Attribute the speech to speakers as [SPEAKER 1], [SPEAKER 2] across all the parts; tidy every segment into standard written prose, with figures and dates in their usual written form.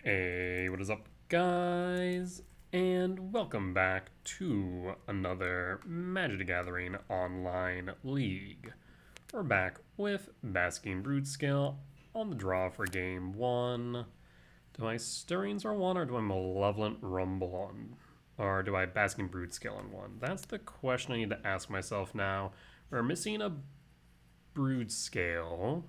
[SPEAKER 1] Hey, what is up, guys? And welcome back to another Magic the Gathering online league. We're back with Basking Broodscale on the draw for game one. Do I Stirrings on one, or do I Malevolent Rumble on? Or do I Basking Broodscale on one? That's the question I need to ask myself now. We're missing a Broodscale.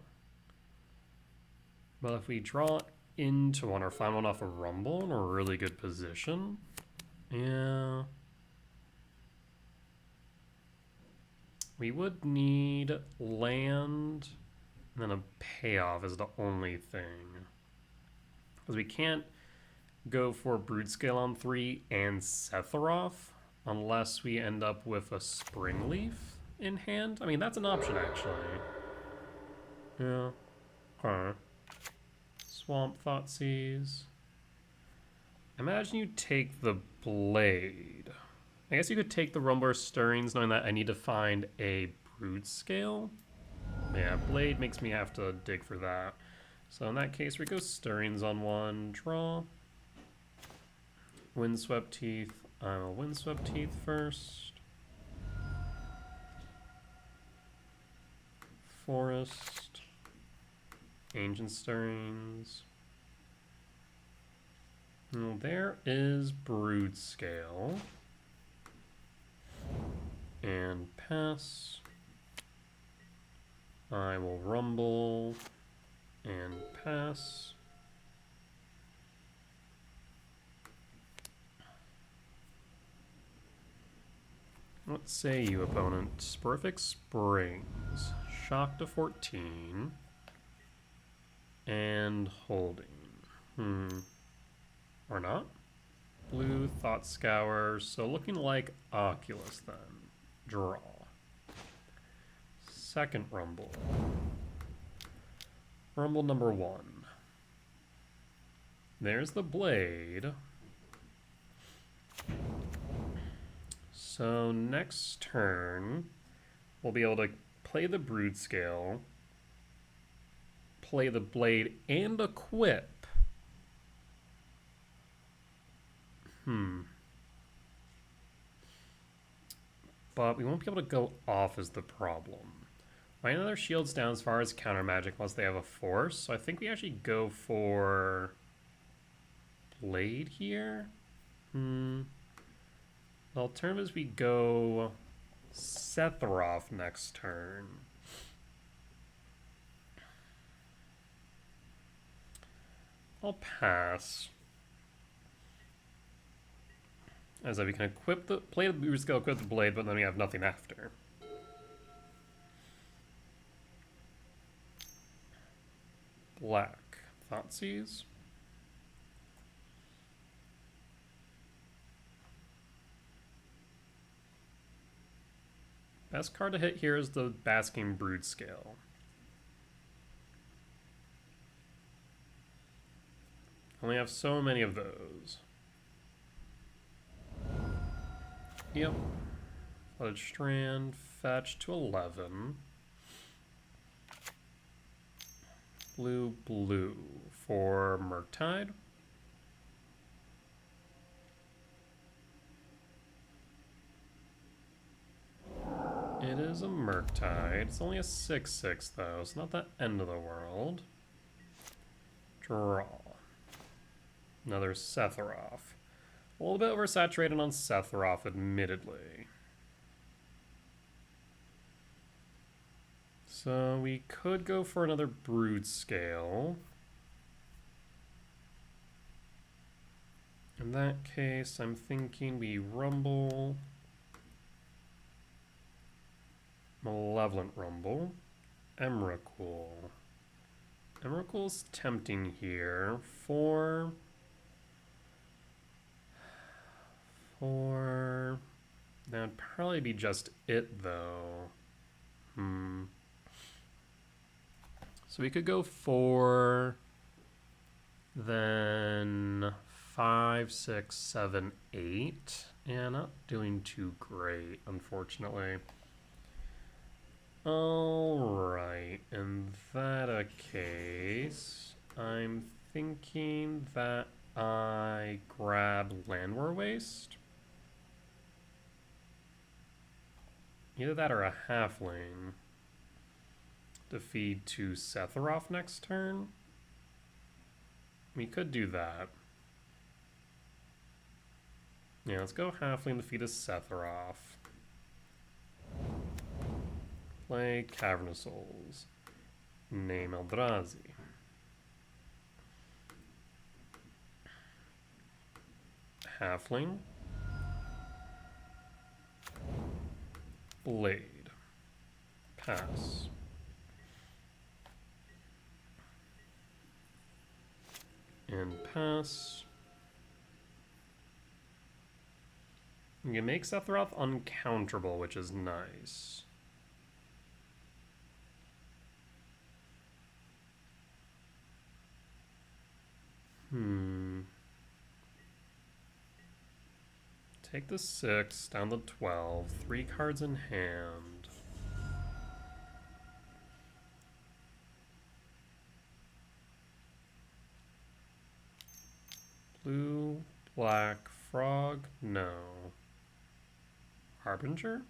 [SPEAKER 1] But if we draw into one or find one off a Rumble in a really good position, yeah. We would need land, and then a payoff is the only thing. Because we can't go for Broodscale on 3 and Sephiroth unless we end up with a Springleaf in hand. I mean, that's an option, actually. Yeah. Huh. Swamp Thoughtseize. Imagine you take the Blade. I guess you could take the Rumbler Stirrings, knowing that I need to find a Broodscale. Yeah, Blade makes me have to dig for that. So in that case, we go Stirrings on one, draw. Windswept Teeth. I will Windswept Teeth first. Forest. Ancient Stirrings. Well, there is Broodscale. And pass. I will rumble and pass. What say you, opponent? Sporific Springs. Shock to 14. And holding. Or not. Blue, Thought Scour. So looking like Oculus then. Draw. Second Rumble. Rumble number 1. There's the Blade. So next turn, we'll be able to play the Broodscale, play the Blade, and equip. But we won't be able to go off is the problem. I know their shield's down as far as counter magic unless they have a force, so I think we actually go for Blade here. The alternative is we go Sephiroth next turn. I'll pass. As we can equip play the Broodscale, equip the Blade, but then we have nothing after. Black. Thoughtseize. Best card to hit here is the Basking Broodscale. Only have so many of those. Yep. Flooded Strand, fetch to 11. Blue, blue for Murktide. It is a Murktide. It's only a 6/6 though. It's not the end of the world. Draw. Another Sephiroth. A little bit oversaturated on Sephiroth, admittedly. So we could go for another Broodscale. In that case, I'm thinking we Rumble. Malevolent Rumble. Emrakul. Emrakul's tempting here for... That'd probably be just it, though. So we could go for... Then 5, 6, 7, 8. Yeah, not doing too great, unfortunately. Alright, in that case, I'm thinking that I grab Landwar Waste. Either that or a halfling to feed to Sephiroth next turn. We could do that. Yeah, let's go halfling to feed a Sephiroth. Play Cavern of Souls. Name Eldrazi. Halfling. Blade. Pass. And pass. You can make Sephiroth uncounterable, which is nice. Take the 6, down to 12, 3 cards in hand. Blue, black, frog, no. Harbinger?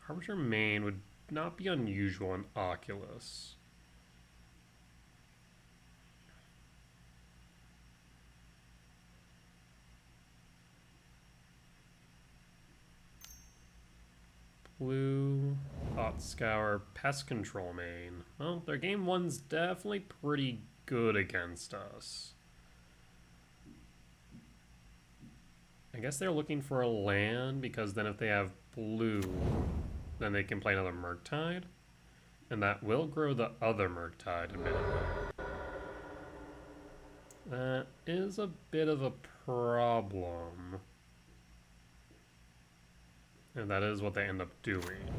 [SPEAKER 1] Harbinger main would not be unusual in Oculus. Blue, Hot Scour, Pest Control main. Well, their game 1's definitely pretty good against us. I guess they're looking for a land because then if they have blue, then they can play another Murktide. And that will grow the other Murktide, admittedly. That is a bit of a problem. And that is what they end up doing.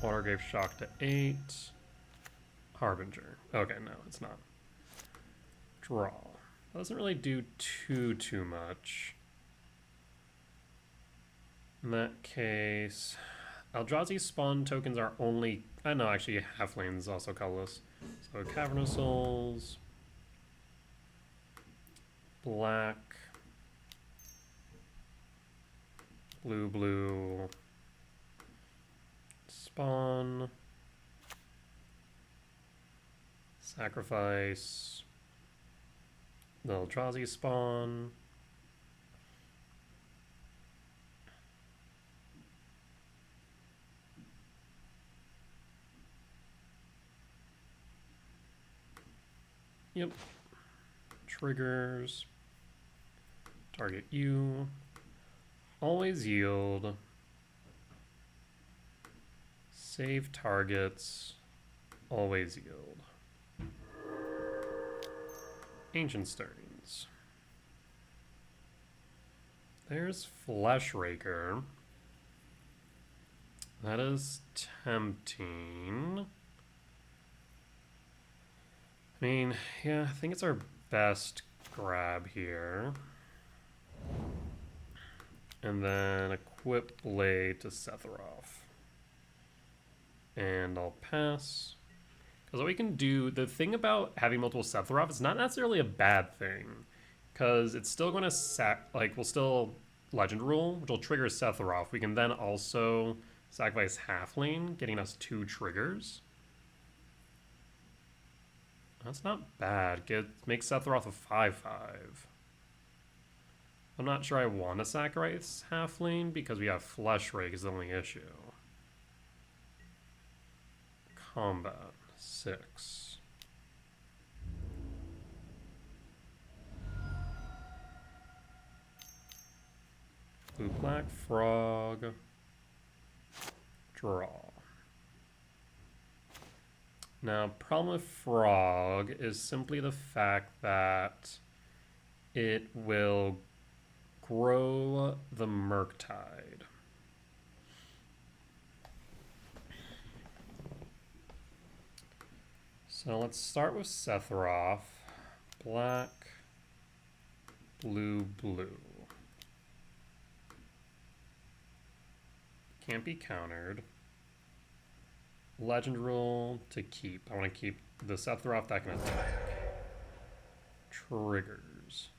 [SPEAKER 1] Watergrave Shock to 8. Harbinger. Okay, no, it's not. Draw. Doesn't really do too much. In that case, Eldrazi spawn tokens are only... I know, actually, Halflane's also colorless. So Cavern of Souls. Black. Blue. Spawn. Sacrifice. The Eldrazi spawn. Yep. Triggers. Target you. Always yield. Save targets. Always yield. Ancient Stirrings. There's Fleshraker. That is tempting. I mean, yeah, I think it's our best grab here. And then equip Blade to Sephiroth. And I'll pass. Because what we can do, the thing about having multiple Sephiroth, it's not necessarily a bad thing. Because it's still going to we'll still Legend Rule, which will trigger Sephiroth. We can then also sacrifice Halfling, getting us 2 triggers. That's not bad. Make Sephiroth a 5/5. I'm not sure I want to sacrifice Halfling because we have Fleshrake is the only issue. Combat 6. Blue black frog. Draw. Now, problem with frog is simply the fact that it will grow the Murktide. So let's start with Sephiroth. Black, blue. Can't be countered. Legend rule to keep. I want to keep the Sephiroth that can attack. Triggers.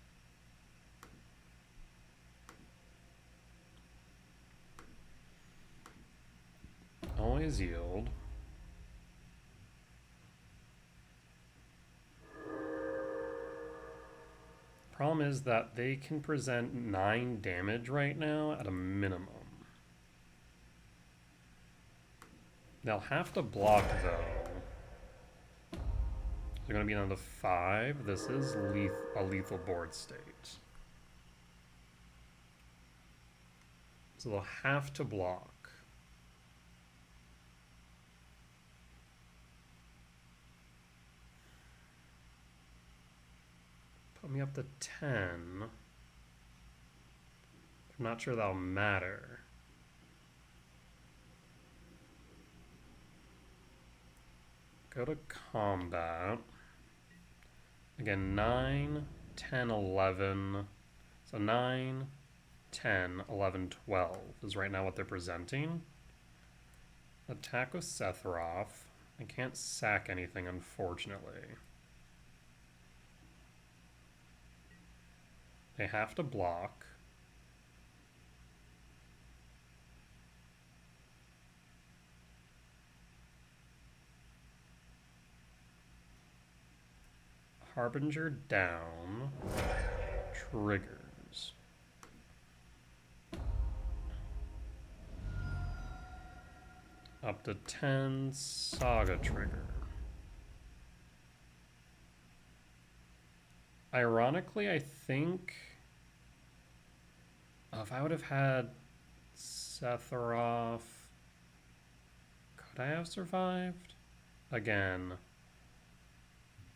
[SPEAKER 1] Always yield. Problem is that they can present 9 damage right now at a minimum. They'll have to block though. They're going to be down to 5. This is a lethal board state. So they'll have to block. Put me up to 10. I'm not sure that'll matter. Go to combat. Again, 9, 10, 11. So 9, 10, 11, 12 is right now what they're presenting. Attack with Sephiroth. I can't sack anything, unfortunately. They have to block. Harbinger down. Triggers. Up to 10, Saga trigger. Ironically, I think if I would have had Sephiroth, could I have survived? Again,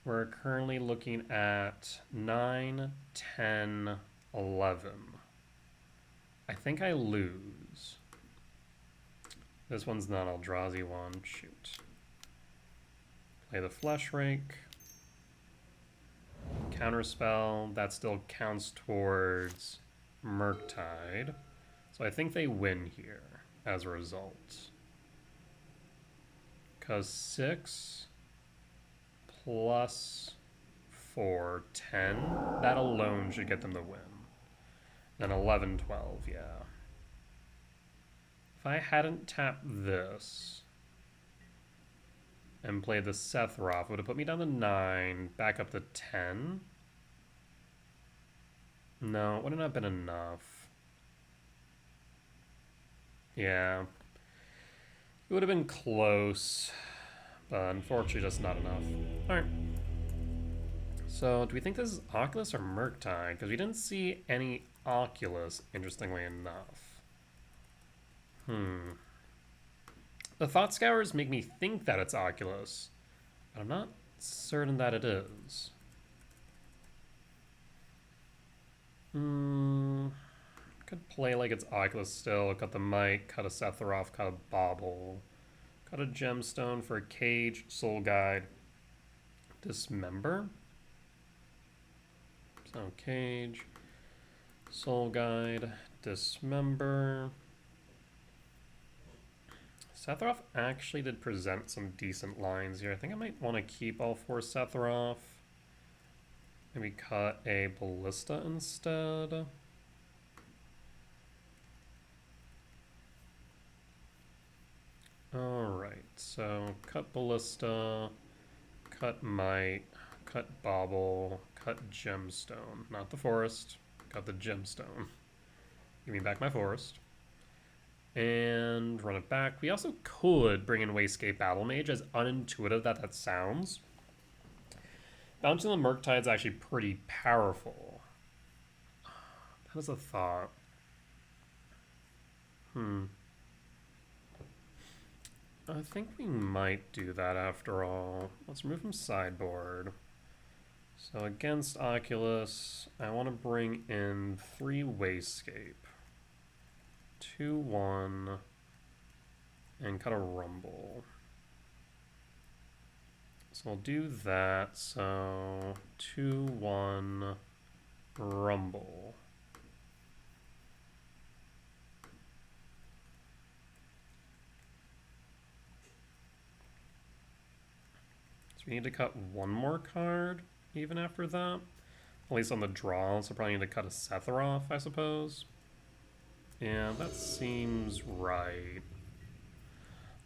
[SPEAKER 1] we're currently looking at 9, 10, 11. I think I lose. This one's not Eldrazi one. Shoot. Play the Flesh Rake. Counterspell. That still counts towards Murktide. So I think they win here as a result. Because 6 plus 4, 10. That alone should get them the win. Then 11, 12, yeah. If I hadn't tapped this and played the Sephiroth, it would have put me down to 9, back up to 10. No, it wouldn't have been enough. Yeah. It would have been close, but unfortunately just not enough. Alright. So, do we think this is Oculus or Murktide? Because we didn't see any Oculus, interestingly enough. The Thought Scours make me think that it's Oculus, but I'm not certain that it is. Could play like it's Oculus still. Cut the mic, cut a Sephiroth, cut a Bauble, cut a Gemstone for a Cage, Soul Guide, Dismember. So Cage, Soul Guide, Dismember. Sephiroth actually did present some decent lines here. I think I might want to keep all 4 Sephiroth. Maybe cut a Ballista instead. Alright, so cut Ballista, cut Might, cut Bauble, cut Gemstone. Not the Forest, cut the Gemstone. Give me back my Forest. And run it back. We also could bring in Wastegate Battle Mage, as unintuitive that sounds. Bouncing the Murktide is actually pretty powerful. That is a thought. I think we might do that after all. Let's remove from sideboard. So against Oculus, I want to bring in 3 Wastegate. 2, 1, and cut a Rumble. So we'll do that. So 2, 1, Rumble. we need to cut one more card even after that? At least on the draw, so probably need to cut a Sephiroth, I suppose. Yeah, that seems right.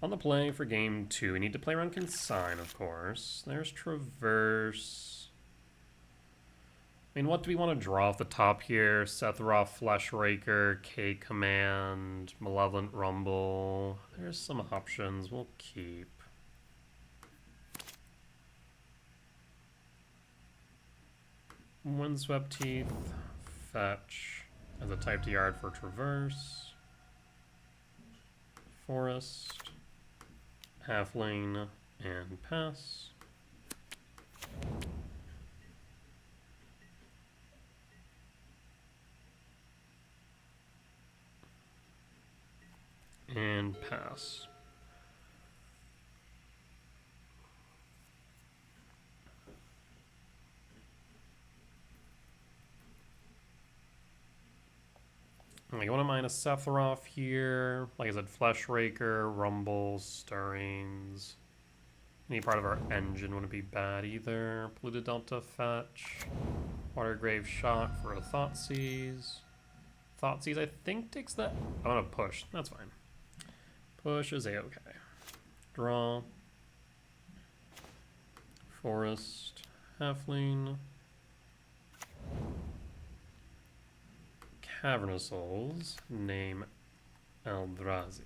[SPEAKER 1] On the play for game 2, we need to play around Consign, of course. There's Traverse. I mean, what do we want to draw off the top here? Sephiroth, Fleshraker, K Command, Malevolent Rumble. There's some options we'll keep. Windswept Teeth, Fetch as a type to yard for Traverse. Forest, Halfling, and Pass. And pass. I want to mine a Sephiroth here. Like I said, Fleshraker, Rumbles, Stirrings. Any part of our engine wouldn't be bad either. Polluted Delta Fetch. Watergrave Shock for a Thoughtseize. Thoughtseize, I think, takes that. I want to push. That's fine. Push is a-okay. Draw. Forest. Halfling. Cavernous Souls. Name Eldrazi.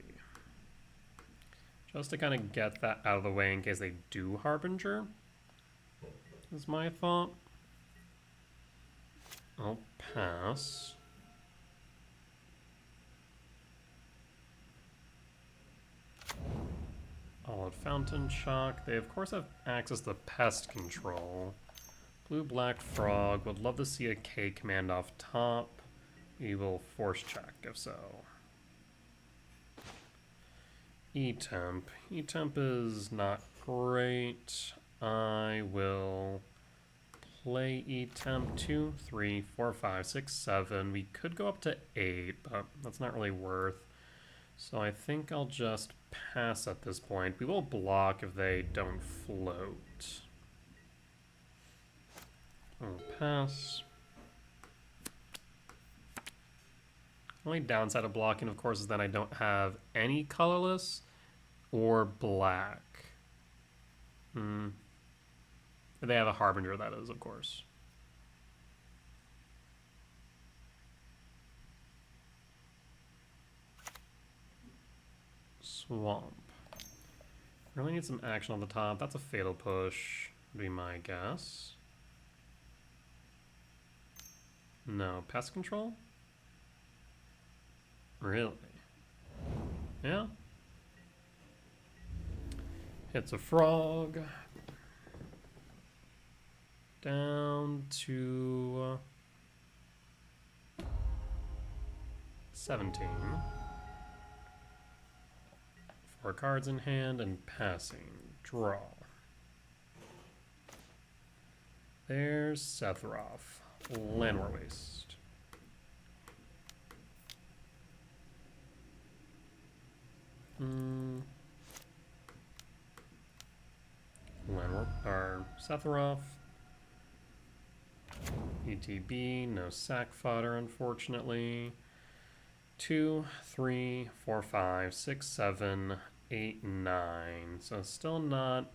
[SPEAKER 1] Just to kind of get that out of the way in case they do Harbinger. Is my thought. I'll pass. All at Fountain Shock. They, of course, have access to Pest Control. Blue-Black Frog. Would love to see a K command off top. We will force check, if so. E-Temp. E-Temp is not great. I will play E-Temp 2, 3, 4, 5, 6, 7. We could go up to 8, but that's not really worth. So I think I'll just pass at this point. We will block if they don't float. I'll pass. Only downside of blocking, of course, is that I don't have any colorless or black. They have a Harbinger, that is, of course. Swamp. Really need some action on the top. That's a Fatal Push, would be my guess. No. Pest Control? Really? Yeah. Hits a frog. Down to 17. 4 cards in hand and passing. Draw. There's Sephiroth. Llanowar Waste. Sephiroth. ETB, no sack fodder, unfortunately. 2, 3, 4, 5, 6, 7, 8, 9. So still not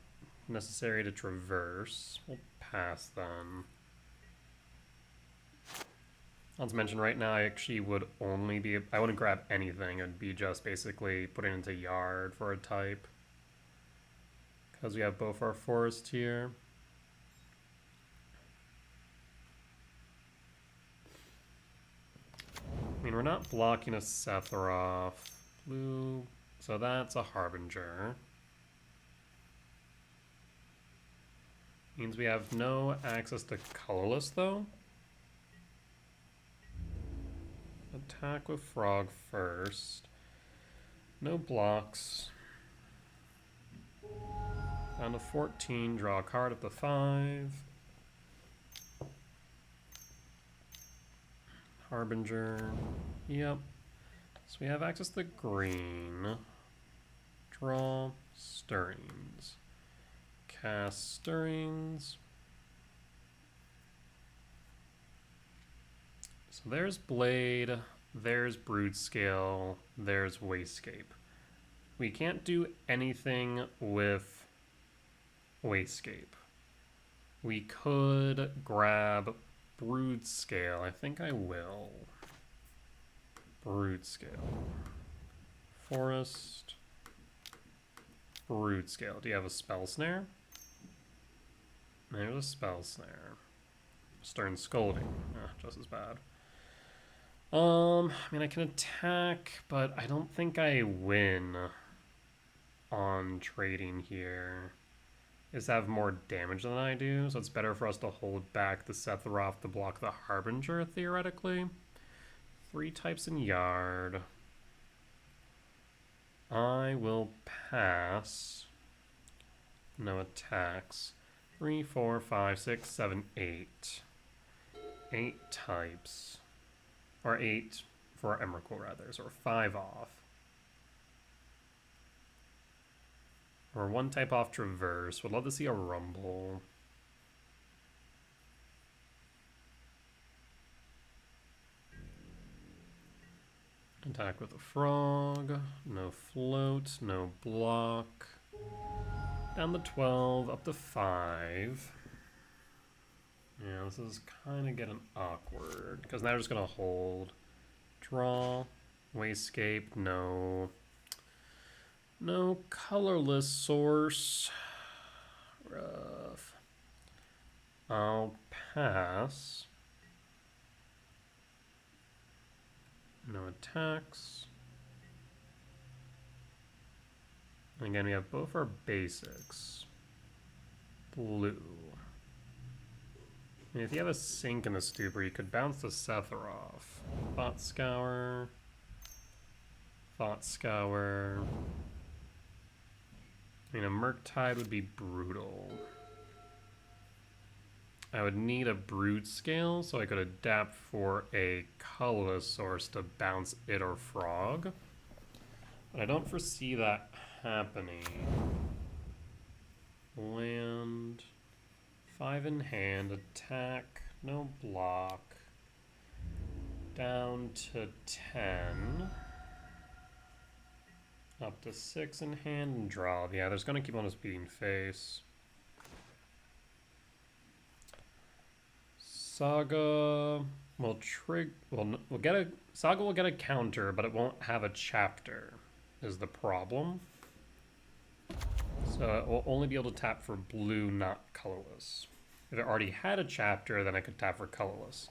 [SPEAKER 1] necessary to traverse. We'll pass then. Let's mention right now, I actually would only be, I wouldn't grab anything. It would be just basically putting into yard for a type. Because we have both our forests here. I mean, we're not blocking a Sephiroth. Blue, so that's a Harbinger. Means we have no access to colorless, though. Attack with Frog first. No blocks. Down to 14, draw a card at the 5. Harbinger. Yep. So we have access to green. Draw. Stirrings. cast Stirrings. So there's Blade, there's Broodscale, there's Wastegate. We can't do anything with Wastegate. We could grab Broodscale. I think I will. Broodscale. Forest. Broodscale. Do you have a Spell Snare? There's a Spell Snare. Stern Scolding. Just as bad. I mean, I can attack, but I don't think I win on trading here. Is have more damage than I do, so it's better for us to hold back the Sephiroth to block the Harbinger, theoretically. 3 types in Yard. I will pass. No attacks. 3, 4, 5, 6, 7, 8. 8 types. Or 8 for Emrakul, rather, so we're 5 off. Or 1 type off Traverse. Would love to see a Rumble. Attack with a Frog. No Float. No Block. Down to 12. Up to 5. Yeah, this is kind of getting awkward. Because now we're just going to hold. Draw. Wastegate. No. No colorless source. Rough. I'll pass. No attacks. And again, we have both our basics. Blue. And if you have a Sink in the Stupor, you could bounce the Sephiroth. Thought Scour. Thought Scour. I mean, a Murktide would be brutal. I would need a Broodscale so I could adapt for a colorless source to bounce it or Frog. But I don't foresee that happening. Land. 5 in hand. Attack. No block. Down to 10. Up to 6 in hand and draw. Yeah, there's going to keep on us beating face. Saga will Saga will get a counter, but it won't have a chapter, is the problem. So it will only be able to tap for blue, not colorless. If it already had a chapter, then I could tap for colorless.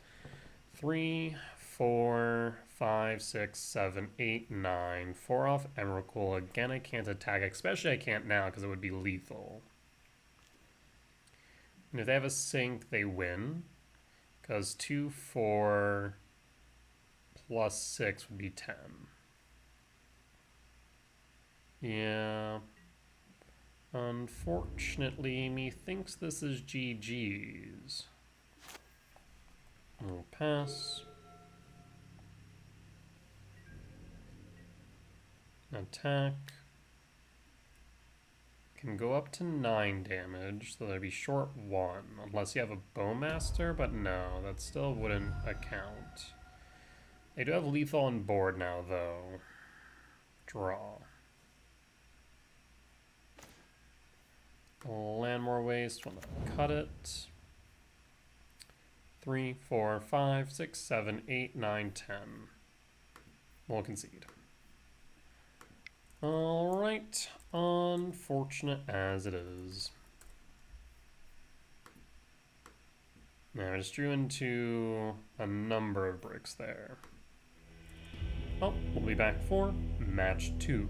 [SPEAKER 1] 3, 4, 5, 6, 7, 8, 9. 4 off Emrakul. Again, I can't attack. Especially I can't now because it would be lethal. And if they have a Sink, they win. Because 2, 4 plus 6 would be 10. Yeah. Unfortunately, methinks this is GG's. I'll pass. Attack. Can go up to 9 damage, so that'd be short 1. Unless you have a Bowmaster, but no, that still wouldn't account. They do have lethal on board now, though. Draw. Landmore Waste, want to cut it. 3, 4, 5, 6, 7, 8, 9, 10. We'll concede. Alright, unfortunate as it is. Now I just drew into a number of bricks there. Oh, we'll be back for match 2.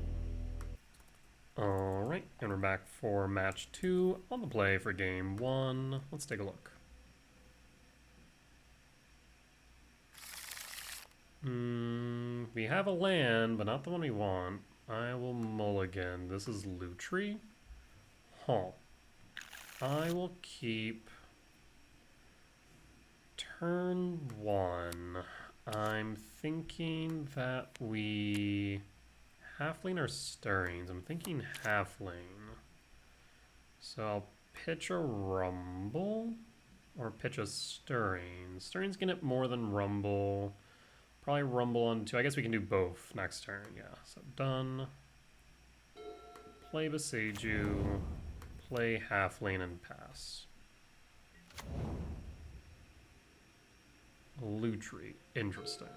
[SPEAKER 1] Alright, and we're back for match 2 on the play for game 1. Let's take a look. We have a land, but not the one we want. I will mulligan. This is Lutri. Huh. I will keep turn 1. I'm thinking that we halfling or stirrings. I'm thinking halfling. So I'll pitch a Rumble or pitch a Stirring? Stirring's gonna get more than Rumble. Probably Rumble on 2. I guess we can do both next turn, yeah. So done. Play Boseiju, play Halfling and pass. Lutri, interesting.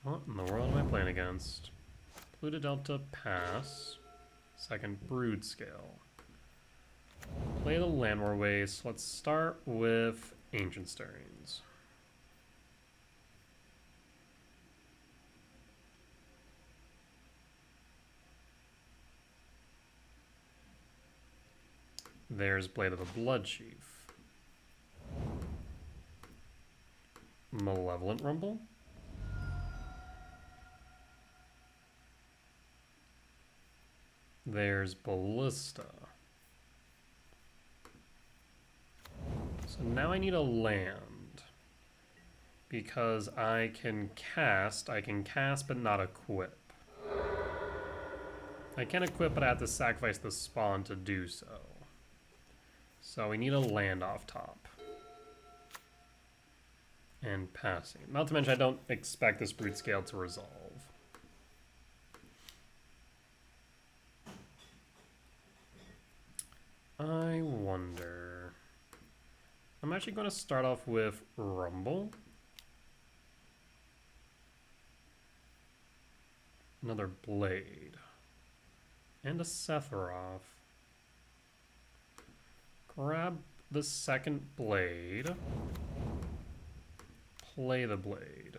[SPEAKER 1] What in the world am I playing against? Pluto Delta, pass. Second Broodscale. Play the Landwar Waste. Let's start with Ancient Stirrings. There's Blade of the Bloodchief. Malevolent Rumble. There's Ballista. So now I need a land. Because I can cast but not equip. I can equip, but I have to sacrifice the spawn to do so. So we need a land off top. And passing. Not to mention I don't expect this Broodscale to resolve. I wonder... I'm actually going to start off with Rumble. Another Blade. And a Sephiroth. Grab the second Blade. Play the Blade.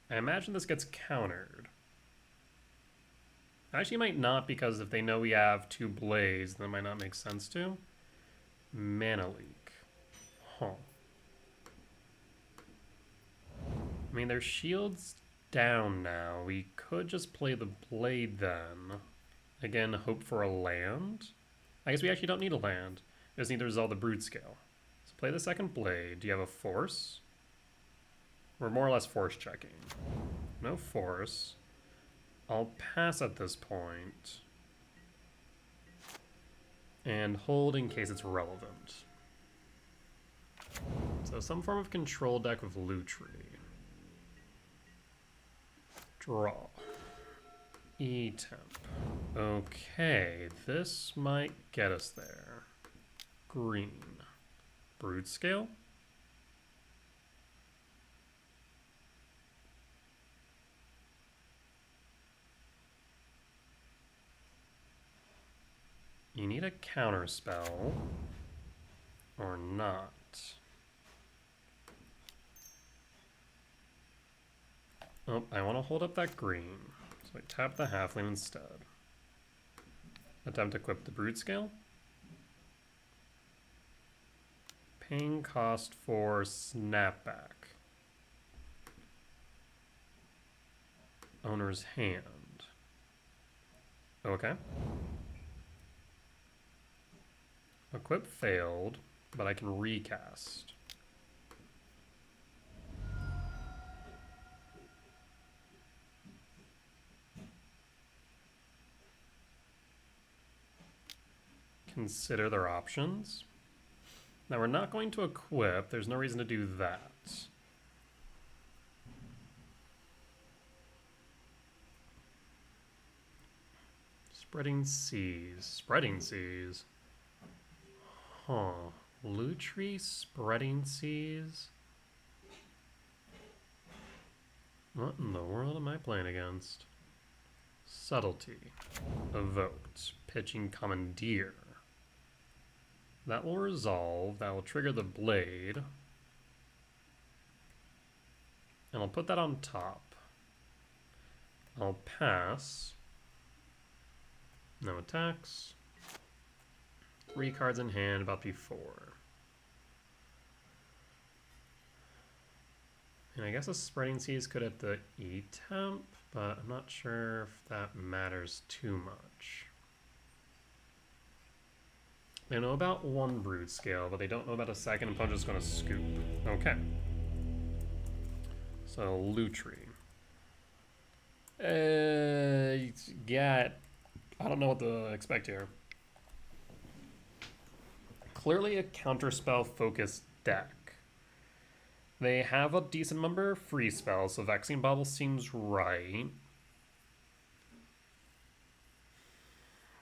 [SPEAKER 1] I imagine this gets countered. Actually, it might not, because if they know we have 2 Blades, then it might not make sense to. Mana Leak. Huh. I mean, their shield's down now. We could just play the Blade then. Again, hope for a land. I guess we actually don't need a land. We just need to resolve the Broodscale. So play the second Blade. Do you have a force? We're more or less force checking. No force. I'll pass at this point. And hold in case it's relevant. So some form of control deck with Lutri. Draw. E-temp. Okay, this might get us there. Green. Broodscale. You need a counter spell. Or not. Oh, I want to hold up that green. So I tap the halfling instead. Attempt to equip the Broodscale. Paying cost for snapback. Owner's hand. Okay. Equip failed, but I can recast. Consider their options. Now we're not going to equip. There's no reason to do that. Spreading Seas. Spreading Seas. Huh. Lutri Spreading Seas? What in the world am I playing against? Subtlety. Evoked. Pitching Commandeer. That will resolve. That will trigger the Blade. And I'll put that on top. I'll pass. No attacks. 3 cards in hand, about before. And I guess a Spreading Seas could hit the E-temp, but I'm not sure if that matters too much. They know about 1 Broodscale, but they don't know about a second, and opponent's just going to scoop. Okay. So, Lutri. Yeah, I don't know what to expect here. Clearly a counterspell focused deck. They have a decent number of free spells, so Vaccine Bottle seems right.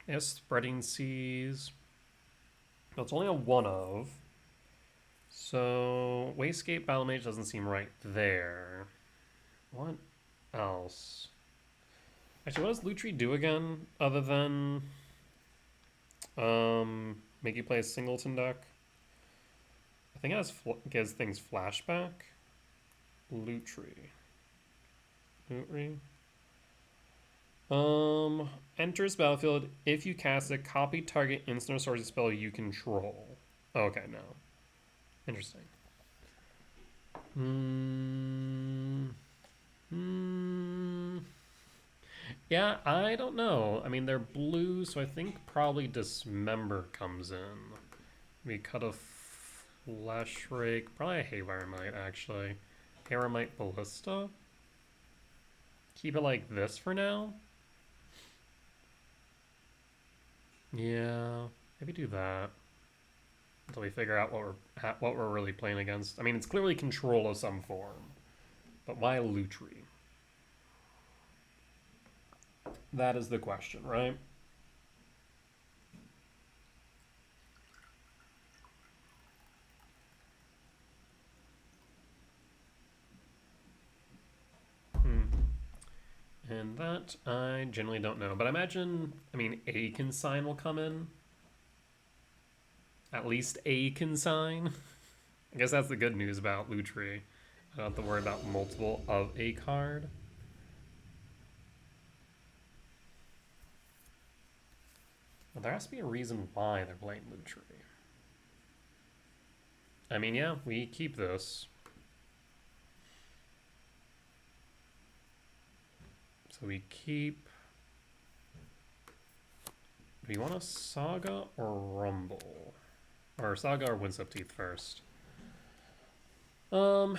[SPEAKER 1] Yes, Spreading Seas. No, it's only a one of. So Wastegate Battle Mage doesn't seem right there. What else? Actually, what does Lutri do again, other than make you play a singleton deck? I think it gives things flashback. Lutri. Enters battlefield if you cast a copy target instant or sorcery spell you control. Okay, no. Interesting. Yeah, I don't know. I mean, they're blue, so I think probably Dismember comes in. We cut a Flesh Rake. Probably a Hayrmite, actually. Hayrmite Ballista. Keep it like this for now. Yeah, maybe do that until we figure out what we're really playing against. I mean, it's clearly control of some form, but why Lutri? That is the question, right? And that I generally don't know, but I imagine, I mean, a consign will come in. At least a consign. I guess that's the good news about Lutri. I don't have to worry about multiple of a card. Well, there has to be a reason why they're playing Lutri. I mean, yeah, we keep this. So we keep... Do we want a Saga or Rumble? Or Saga or Windswept Teeth first? So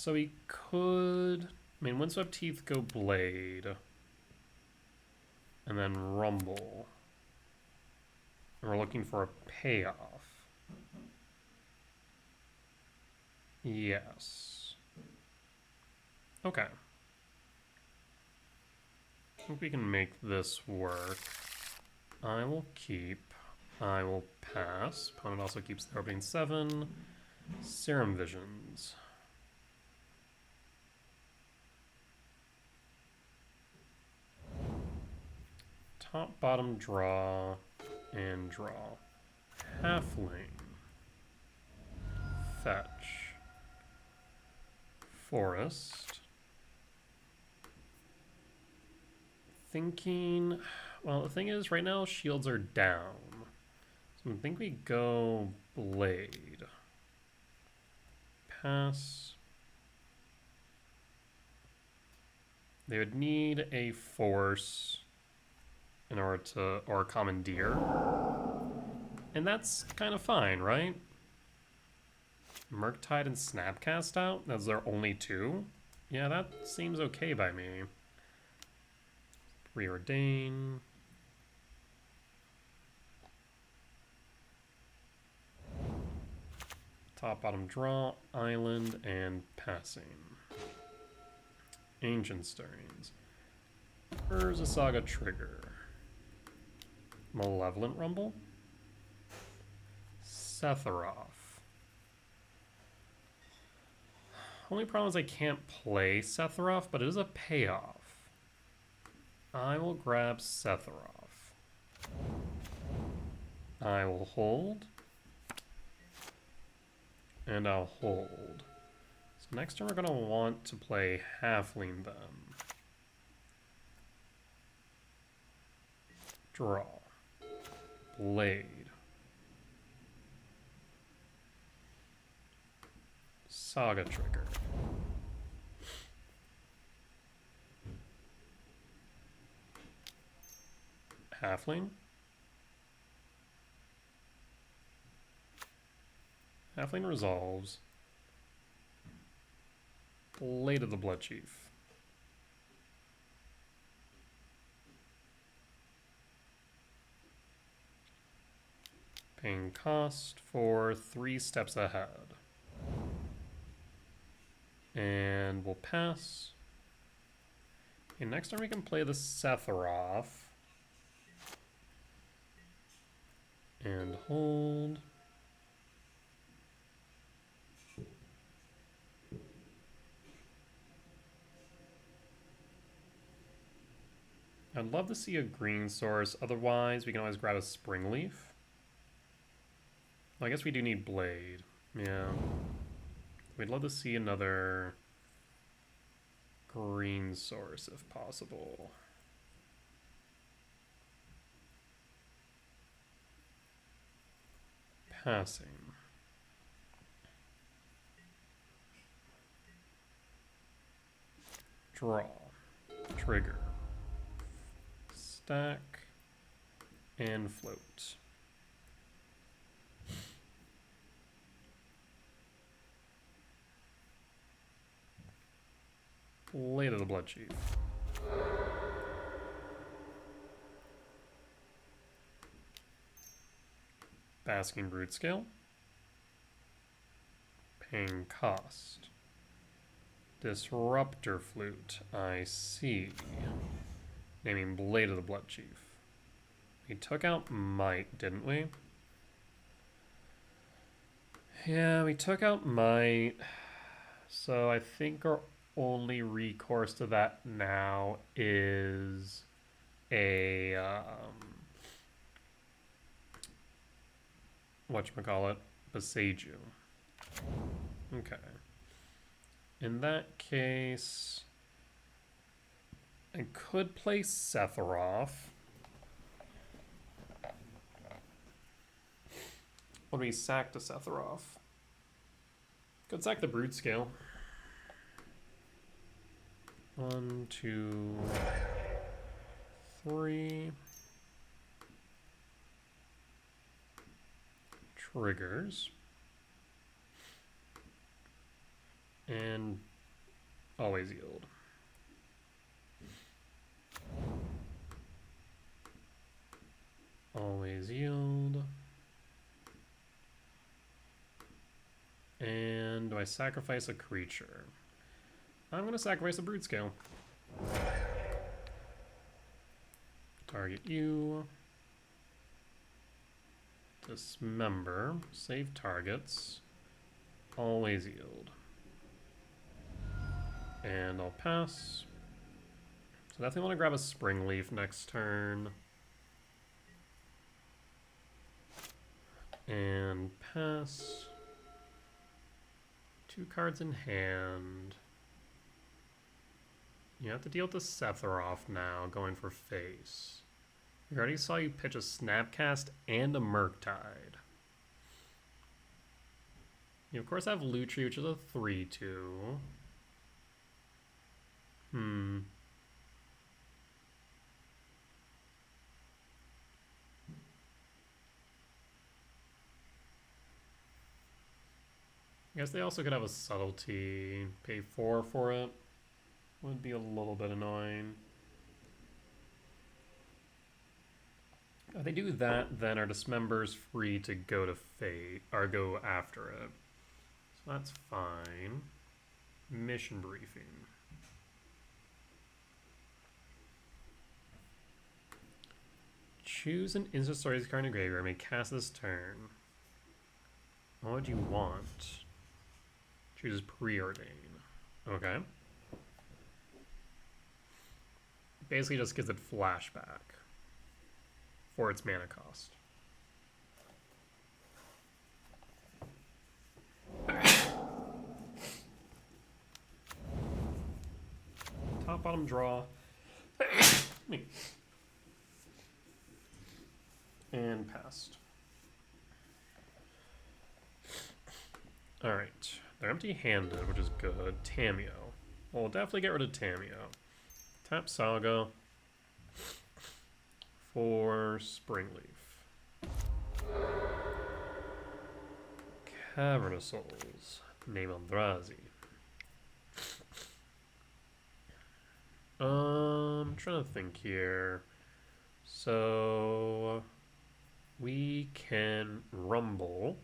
[SPEAKER 1] we could... I mean, Windswept Teeth go Blade. And then Rumble. And we're looking for a payoff. Yes. Okay. I think we can make this work. I will keep. I will pass. Opponent also keeps the opening 7. Serum Visions. Top, bottom, draw, and draw. Halfling. Fetch. Forest. Thinking... Well, the thing is, right now, shields are down. So I think we go Blade. Pass. They would need a Force in order to... or Commandeer. And that's kind of fine, right? Murktide and Snapcast out? That's their only 2? Yeah, that seems okay by me. Preordain. Top, bottom, draw, island, and passing. Ancient Stirrings. Urza Saga trigger. Malevolent Rumble. Sephiroth. Only problem is I can't play Sephiroth, but it is a payoff. I will grab Sephiroth. I will hold. And I'll hold. So next turn we're going to want to play Halfling then. Draw. Blade. Saga trigger. Halfling. Halfling resolves. Blade of the Blood Chief. Paying cost for 3 steps ahead. And we'll pass. And next turn we can play the Sephiroth. And hold. I'd love to see a green source. Otherwise, we can always grab a Spring Leaf. Well, I guess we do need Blade. Yeah. We'd love to see another green source if possible. Passing. Draw. Trigger. Stack. And float. Blade of the Blood Chief. Basking Broodscale. Paying cost. Disruptor Flute. I see. Naming Blade of the Blood Chief. We took out Might, didn't we? Yeah, we took out Might. So I think our only recourse to that now is a whatchamacallit, Beseiju. Okay. In that case, I could play Sephiroth. When we sack to Sephiroth. Could sack the Broodscale. 1, 2, 3. Triggers. And always yield. Always yield. And do I sacrifice a creature? I'm going to sacrifice a Broodscale. Target you. Dismember. Save targets. Always yield. And I'll pass. So definitely want to grab a Spring Leaf next turn. And pass. 2 cards in hand. You have to deal with the Sephiroth now, going for face. We already saw you pitch a Snapcast and a Murktide. You of course have Lutri, which is a 3/2. I guess they also could have a Subtlety. Pay 4 for it. Would be a little bit annoying. If they do that, then our Dismember's free to go to Fate, or go after it. So that's fine. Mission briefing. Choose an instant stories card in the graveyard. May cast this turn. What would you want? Choose Preordain. Okay. Basically just gives it flashback for its mana cost. Top bottom draw. And passed. Alright. They're empty-handed, which is good. Tamio. Well, we'll definitely get rid of Tamio. Tap Saga for Springleaf. Cavern of Souls. Name Eldrazi. I'm trying to think here. So we can rumble.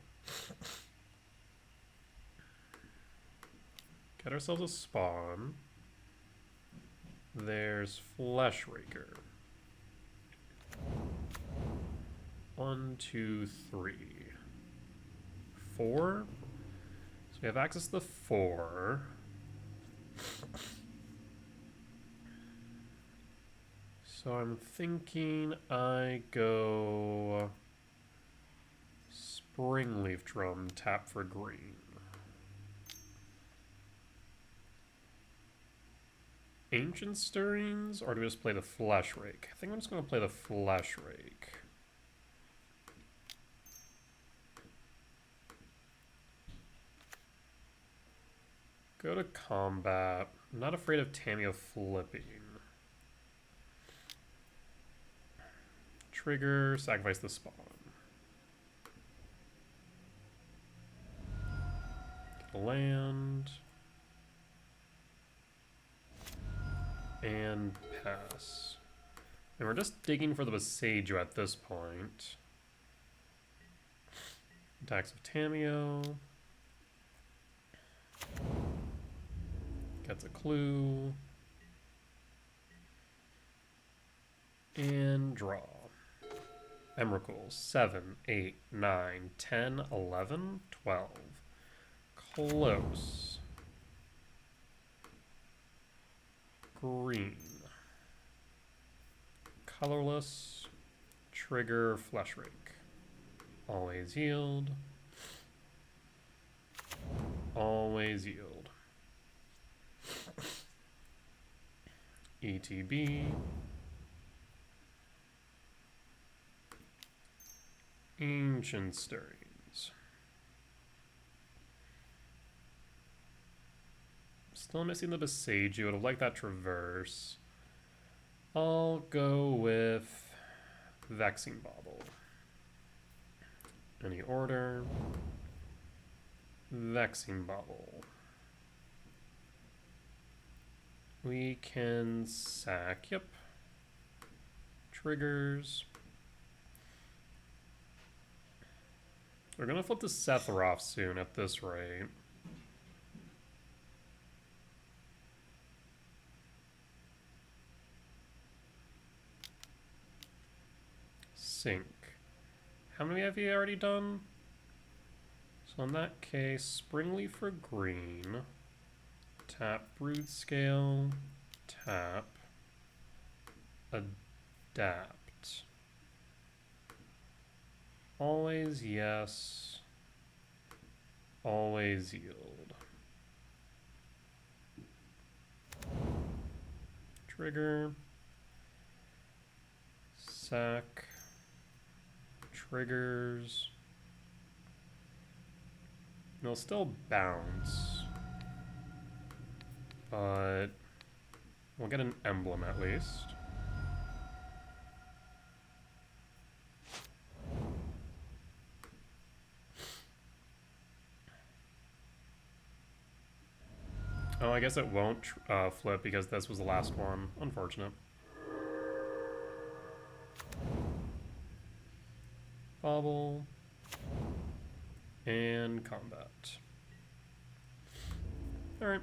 [SPEAKER 1] Get ourselves a spawn. There's Flesh Raker. 1, 2, 3, 4. So we have access to the 4. So I'm thinking I go Springleaf Drum, tap for green. Ancient Stirrings, or do we just play the Flesh Rake? I think I'm just going to play the Flesh Rake. Go to combat. I'm not afraid of Tamiyo flipping. Trigger, sacrifice the spawn. Get a land. And pass. And we're just digging for the Basagio at this point. Attacks of Tamiyo. Gets a clue. And draw. Emrakul, 7, 8, 9, 10, 11, 12. Close. Green. Colorless. Trigger, Flesh Rake. Always yield. Always yield. ETB. Ancient Stirrings. Still missing the Basagio. Would have liked that Traverse. I'll go with Vexing Bauble. Any order? Vexing Bauble. We can sack. Yep. Triggers. We're gonna flip to Sephiroth soon at this rate. Sync. How many have you already done? So in that case, Springleaf for green. Tap Broodscale. Tap. Adapt. Always yes. Always yield. Trigger. Sack. Triggers. It'll still bounce. But we'll get an emblem at least. Oh, I guess it won't flip because this was the last one. Unfortunate. Bobble. And combat. Alright.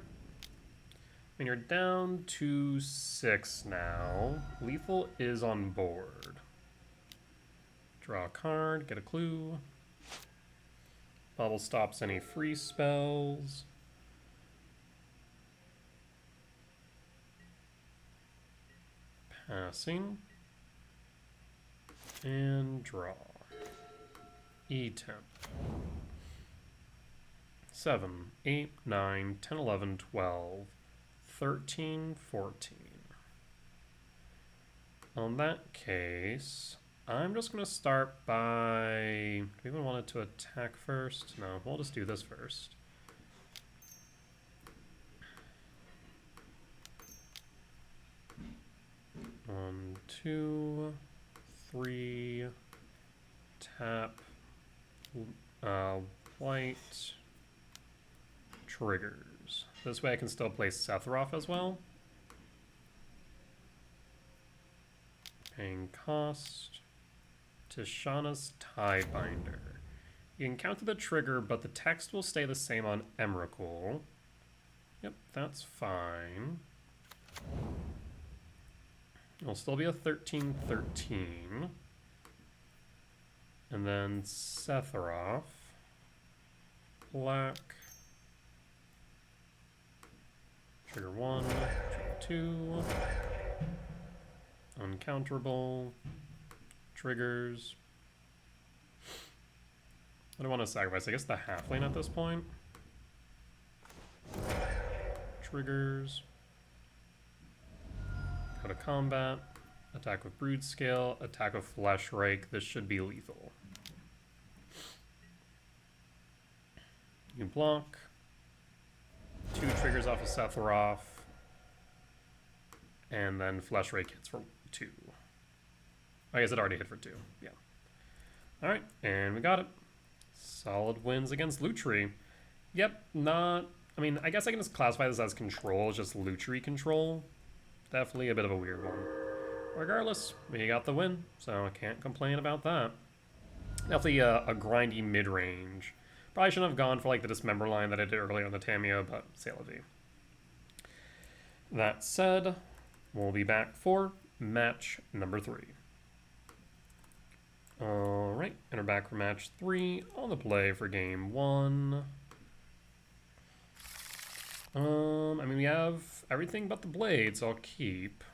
[SPEAKER 1] And you're down to 6 now. Lethal is on board. Draw a card, get a clue. Bobble stops any free spells. Passing. And draw. E-temp. 7, 8, 9, 10, 11, 12, 13, 14. On that case, I'm just going to start by... Do we even want it to attack first? No, we'll just do this first. One, 2, 3, tap, white, triggers. This way I can still play Sephiroth as well. Paying cost, Tishana's Tidebinder. You can counter the trigger, but the text will stay the same on Emrakul. Yep, that's fine. It'll still be a 13/13. And then Sephiroth. Black. Trigger 1, trigger 2. Uncounterable. Triggers. I don't want to sacrifice. I guess the halfling at this point. Triggers. Go to combat. Attack with Broodscale. Attack with Flesh Rake. This should be lethal. You block. 2 triggers off of Sephiroth. And then Flesh Rake hits for 2. I guess it already hit for 2. Yeah. Alright, and we got it. Solid wins against Lutri. Yep, not... I mean, I guess I can just classify this as control. It's just Lutri control. Definitely a bit of a weird one. Regardless, we got the win, so I can't complain about that. Definitely a grindy mid-range. Probably shouldn't have gone for like the Dismember line that I did earlier on the Tamiyo, but c'est la vie. That said, we'll be back for match number 3. Alright, and we're back for match 3 on the play for game 1. I mean, we have everything but the blade, so I'll keep.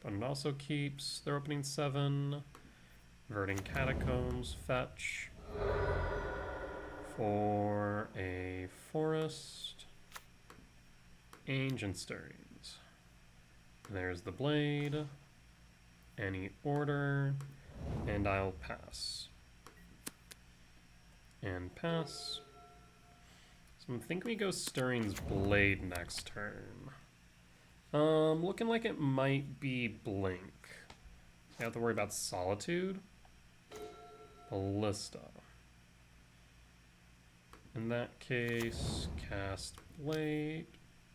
[SPEAKER 1] But it also keeps their opening 7. Verdant Catacombs, fetch. For a forest. Ancient Stirrings. There's the blade. Any order. And I'll pass. And pass. So I'm thinking we go Stirring's Blade next turn. Looking like it might be Blink. I have to worry about Solitude. Ballista. In that case, cast Blade.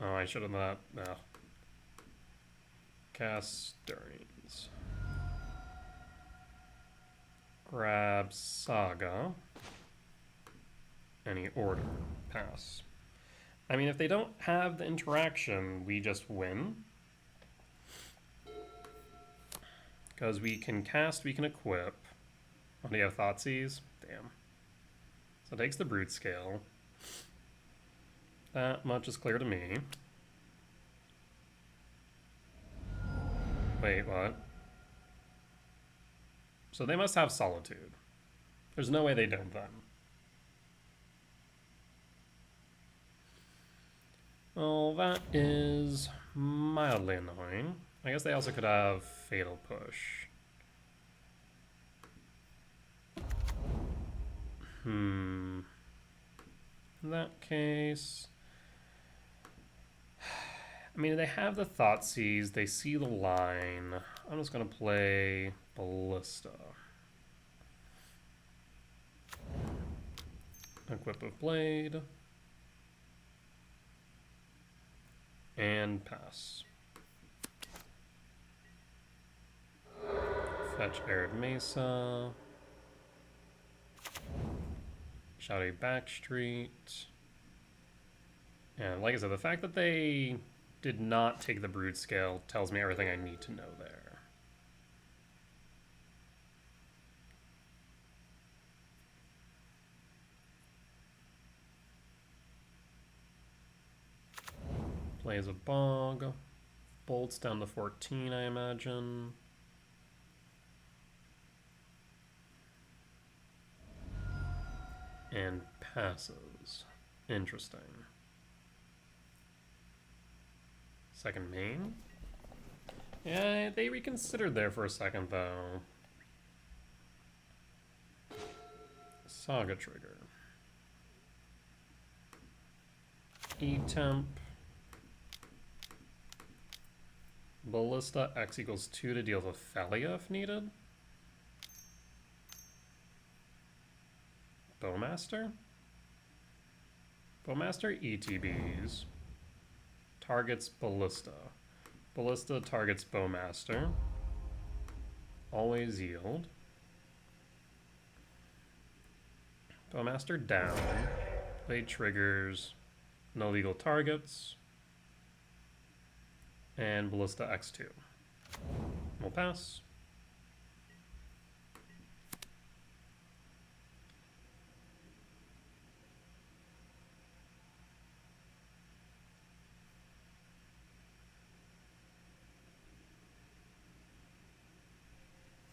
[SPEAKER 1] Oh, I should have done that. No. Cast Stirrings. Grab Saga. Any order. Pass. I mean, if they don't have the interaction, we just win. Because we can cast, we can equip. Oh, do you have Thoughtseize? Damn. So it takes the Broodscale. That much is clear to me. Wait, what? So they must have Solitude. There's no way they don't then. Well, that is mildly annoying. I guess they also could have Fatal Push. In that case... I mean, they have the Thoughtseize, they see the line. I'm just going to play Ballista. Equip with Blade. And pass. Fetch Arid Mesa. Shadowy Backstreet. And like I said, the fact that they did not take the Broodscale tells me everything I need to know there. Plays a Bog. Bolts down to 14, I imagine. And passes. Interesting. Second main? Yeah, they reconsidered there for a second, though. Saga trigger. E-temp. Ballista, X equals 2 to deal with Thalia if needed. Bowmaster? Bowmaster ETBs. Targets Ballista. Ballista targets Bowmaster. always yield. Bowmaster down. Play triggers. No legal targets. And Ballista X2. We'll pass.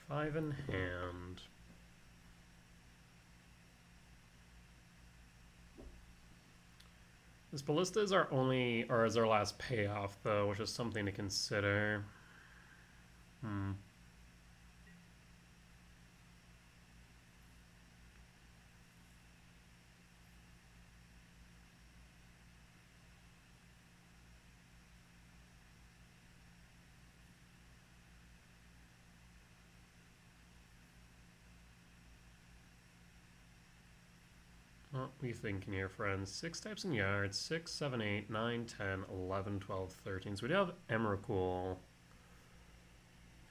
[SPEAKER 1] Five in hand. This Ballista is our only, or is our last payoff though, which is something to consider. What are we thinking here, friends? 6 types in yards. 6, 7, 8, 9, 10, 11, 12, 13. So we do have Emrakul.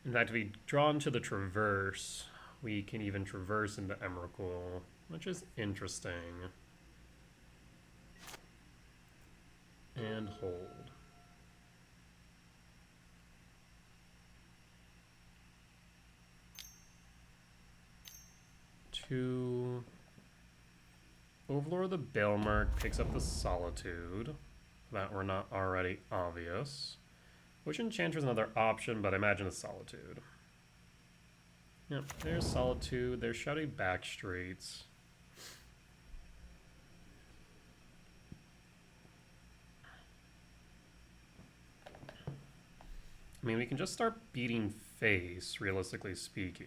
[SPEAKER 1] In fact, if we draw into the Traverse, we can even traverse into Emrakul, which is interesting. And hold. Two. Overlord of the Bailmark picks up the Solitude. That were not already obvious. Witch Enchanter is another option, but I imagine it's Solitude. Yep, there's Solitude, there's Shouty Backstreets. I mean, we can just start beating face, realistically speaking.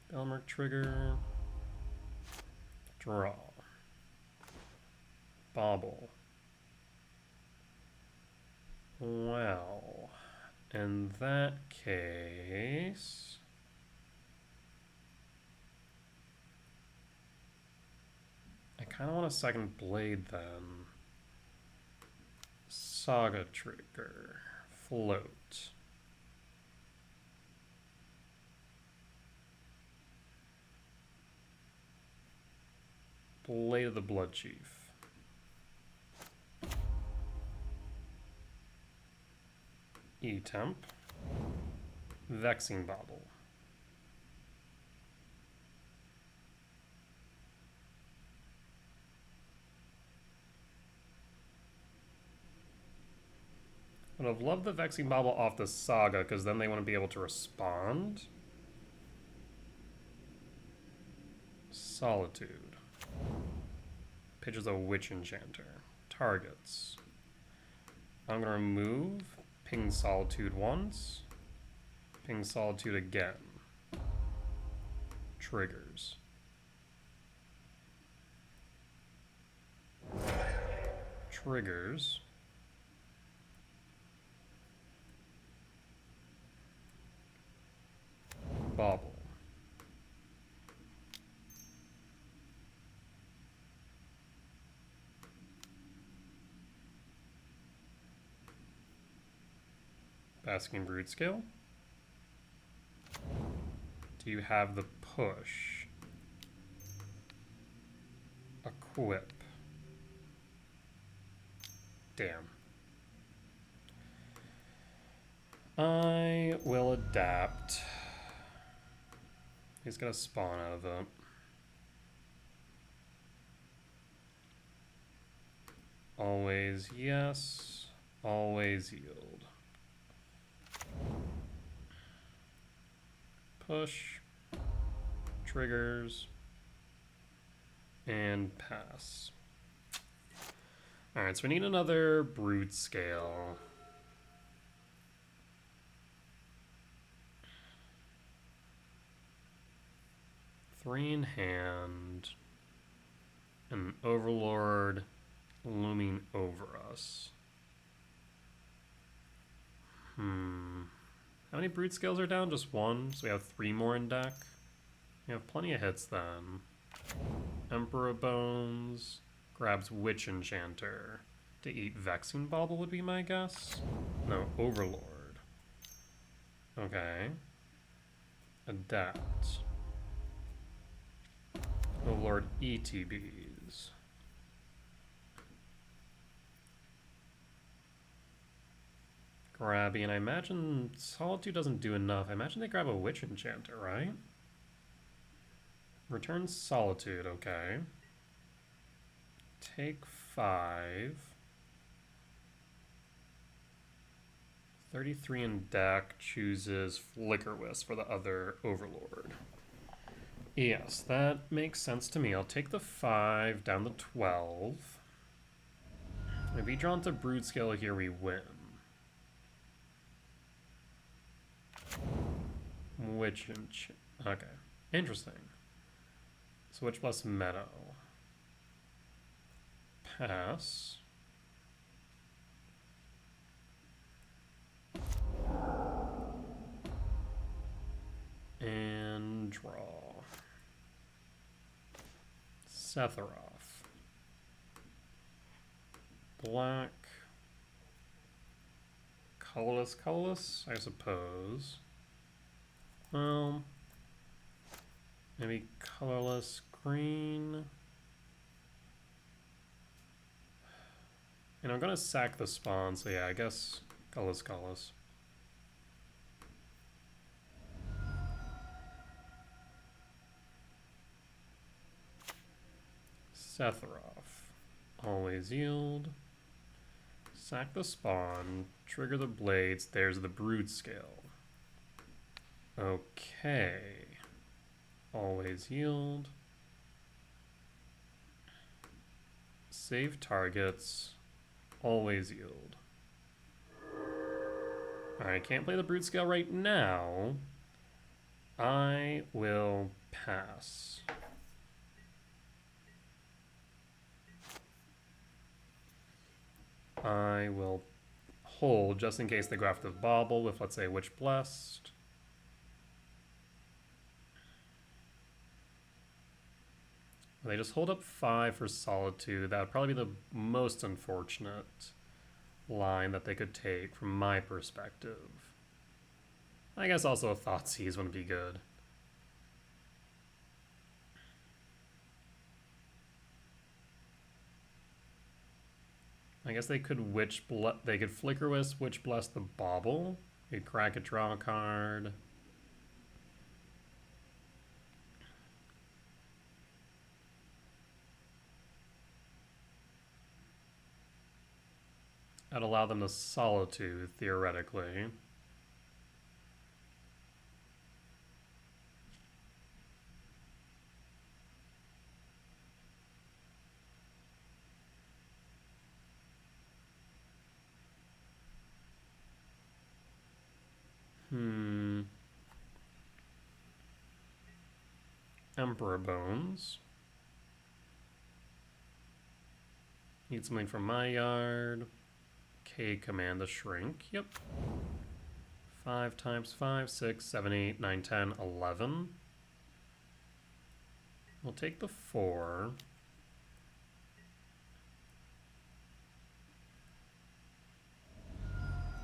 [SPEAKER 1] Bailmark trigger. Draw. Bobble. Well, in that case, I kind of want a second blade then. Saga trigger. Float. Blade of the Blood Chief. E-Temp. Vexing Bobble. I would have loved the Vexing Bobble off the Saga, because then they wouldn't be able to respond. Solitude. Pitches a Witch Enchanter. Targets. I'm going to remove, ping Solitude once, ping Solitude again. Triggers. Triggers. Bobble. Basking Broodscale. Do you have the push? Equip. Damn. I will adapt. He's gonna spawn out of it. Always yes. Always yield. Push. Triggers. And pass. Alright, so we need another Broodscale. Three in hand. An Overlord looming over us. How many Broodscales are down? Just one, so we have 3 more in deck. We have plenty of hits then. Emperor Bones grabs Witch Enchanter. to eat Vexing Bauble would be my guess. No, Overlord. Okay. Adapt. Overlord ETBs. Grabby, and I imagine Solitude doesn't do enough. I imagine they grab a Witch Enchanter, right? Return Solitude, okay. Take 5. 33 in deck, chooses Flicker Wisp for the other Overlord. Yes, that makes sense to me. I'll take the 5 down to 12. If we draw into Broodscale here, we win. Okay, interesting. So Witch Blast Meadow. Pass. And draw. Sephiroth. Black. Colorless, I suppose. Well, maybe colorless green. And I'm gonna sack the spawn, so yeah, I guess colorless. Sephiroth. Always yield. Sack the spawn. Trigger the blades. There's the Broodscale. Okay. Always yield. Save targets. Always yield. Alright, can't play the Broodscale right now. I will pass. I will hold just in case they go after the Bauble with, let's say, Witch Blessed. They just hold up 5 for Solitude. That would probably be the most unfortunate line that they could take from my perspective. I guess also a Thoughtseize wouldn't be good. I guess they could they could Flicker Wisp, Witch Bless the Bauble. They could crack a draw card. I'd allow them to Solitude, theoretically. Emperor Bones. Need something from my yard. K command the shrink. Yep. 5 times 5, 6, 7, 8, 9, 10, 11. We'll take the 4.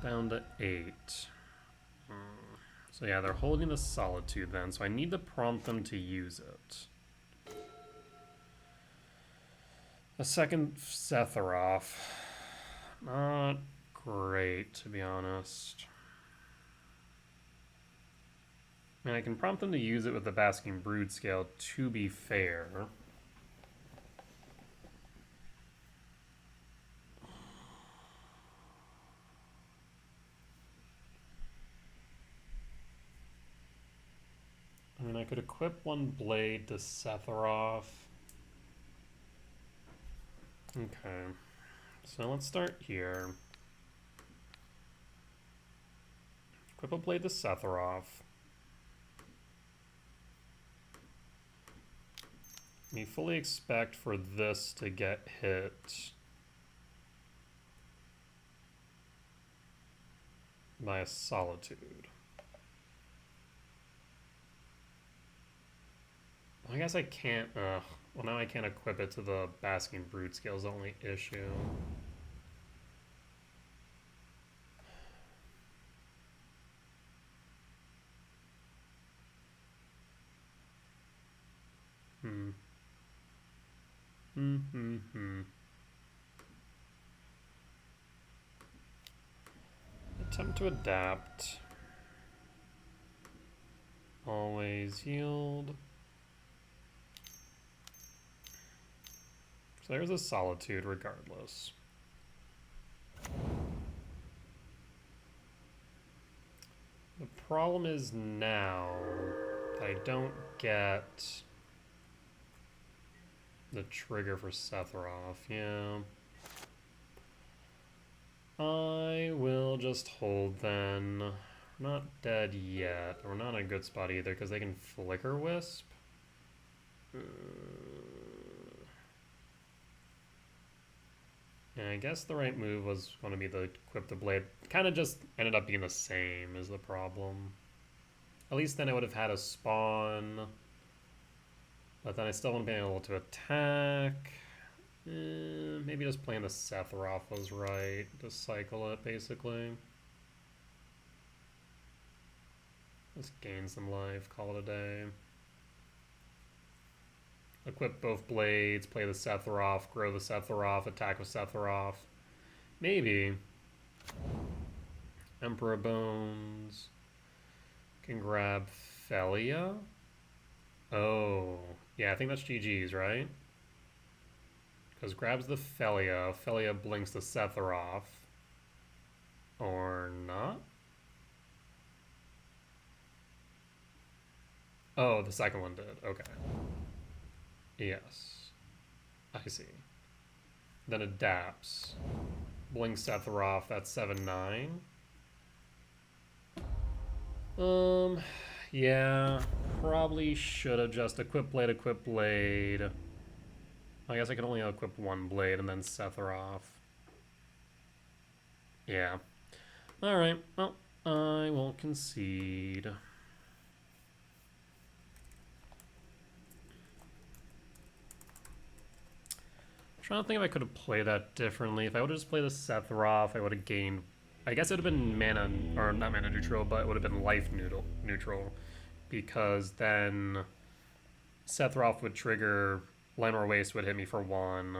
[SPEAKER 1] Down to 8. So yeah, they're holding the Solitude then, so I need to prompt them to use it. A second Sephiroth. Not great, to be honest. I mean, I can prompt them to use it with the Basking Broodscale, to be fair. I mean, I could equip one blade to Sephiroth. Okay. So let's start here. Equip a blade to Sephiroth. We fully expect for this to get hit by a Solitude. I guess I can't, well now I can't equip it to the Basking Broodscale is the only issue. Attempt to adapt. Always yield. So there's a solitude regardless. The problem is now that I don't get the trigger for Sephiroth. Yeah. I will just hold then. We're not dead yet. We're not in a good spot either because they can Flicker Wisp. Yeah, I guess the right move was going to be the equip the blade. Kind of just ended up being the same is the problem. At least then I would have had a spawn. But then I still wouldn't be able to attack. Maybe just playing the Sephiroth was right. Just cycle it, basically. Just gain some life, call it a day. Equip both blades, play the Sephiroth, grow the Sephiroth, attack with Sephiroth. Maybe. Emperor Bones. Can grab Felia. Oh. Yeah, I think that's GG's, right? Because grabs the Felia. Felia blinks the Sephiroth. Or not? Oh, the second one did. Okay. Yes. I see. Then adapts. Blinks Sephiroth, that's 7-9. Yeah. Probably should have just equip blade, equip blade. I guess I could only equip one blade and then Sephiroth. Yeah. Alright, well, I won't concede. Trying to think if I could have played that differently. If I would have just played the Sephiroth, I would have gained... I guess it would have been mana... Or not mana neutral, but it would have been life neutral. Because then Sephiroth would trigger... Llanowar Waste would hit me for 1.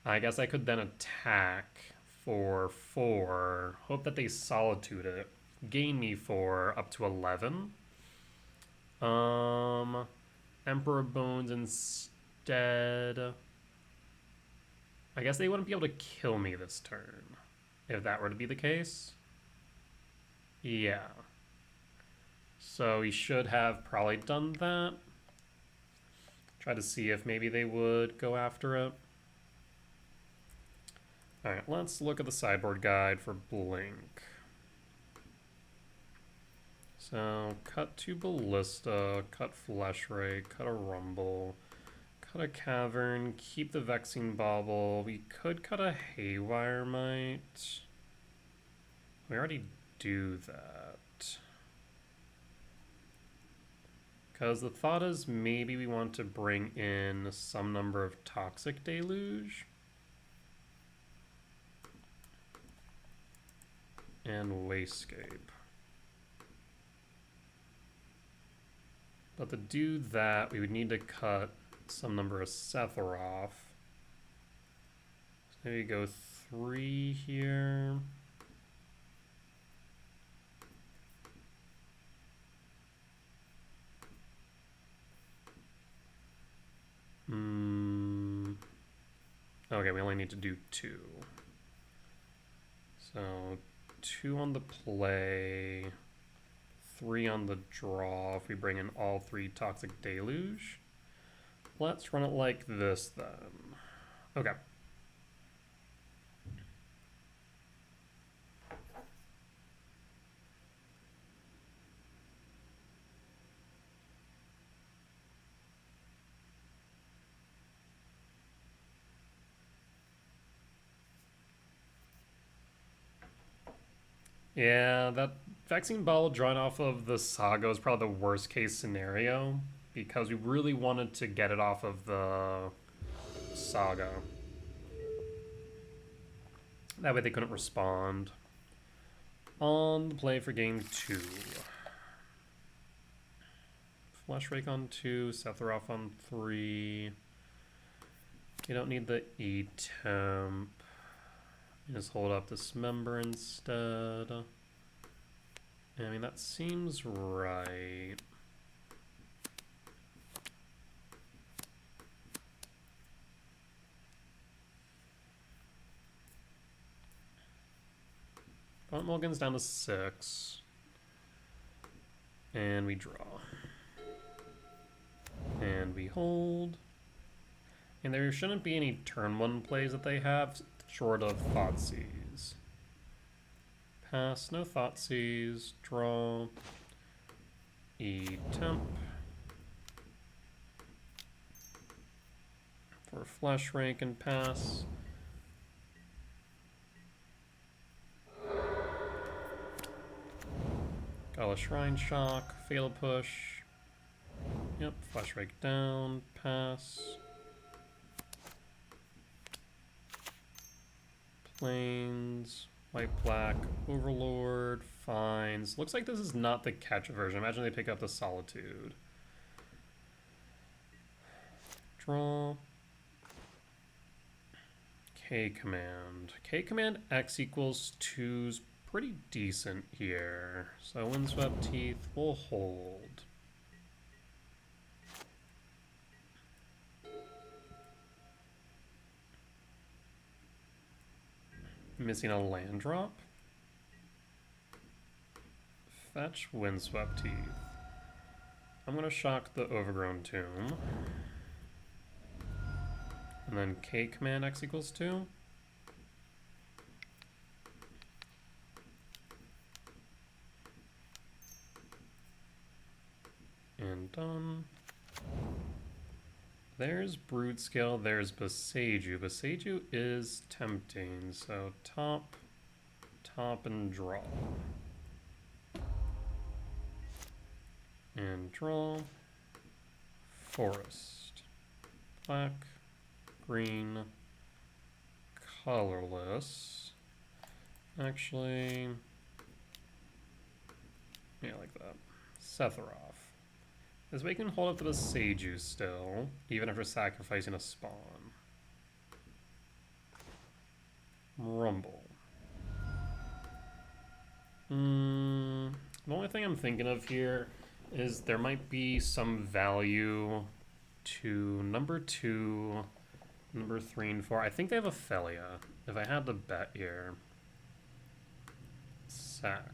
[SPEAKER 1] I guess I could then attack for 4. Hope that they Solitude it. Gain me 4 up to 11. Emperor Bones instead... I guess they wouldn't be able to kill me this turn, if that were to be the case. Yeah. So he should have probably done that. Try to see if maybe they would go after it. Alright, let's look at the sideboard guide for Blink. So, cut 2 Ballista, cut Flesh Ray, cut a Rumble... Cut a Cavern, keep the Vexing Bauble. We could cut a Haywire Mite. We already do that. Because the thought is maybe we want to bring in some number of Toxic Deluge. And Wayscape. But to do that, we would need to cut some number of Sephiroth. So maybe go 3 here. Okay, we only need to do 2. So 2 on the play, 3 on the draw if we bring in all 3 Toxic Deluge. Let's run it like this then. Okay. Yeah, that Vexing Ball drawn off of the Saga is probably the worst case scenario, because we really wanted to get it off of the Saga. That way they couldn't respond. On the play for game 2. Flesh Rake on 2, Sephiroth on 3. You don't need the E-temp. You just hold up Dismember instead. I mean, that seems right. Font Mulligan's down to 6. And we draw. And we hold. And there shouldn't be any turn 1 plays that they have, short of Thoughtseize. Pass, no Thoughtseize, draw. E-temp. For Flesh Rake and pass. Gala Shrine Shock, Fatal Push. Yep, Flesh Rake down, pass. Plains, white, black, Overlord, finds. Looks like this is not the catch version. Imagine they pick up the Solitude. Draw. K command. K command X equals 2's pretty decent here. So Windswept Teeth will hold. Missing a land drop. Fetch Windswept Teeth. I'm gonna shock the Overgrown Tomb. And then K command X equals 2. And done. There's Broodscale, there's Boseiju. Boseiju is tempting, so top, and draw. And draw. Forest. Black, green, colorless. Actually, yeah, like that. Sephiroth. This way you can hold up the Boseiju still, even after sacrificing a spawn. Rumble. The only thing I'm thinking of here is there might be some value to number 2, number 3, and 4. I think they have Ophelia. If I had to bet here. Sack.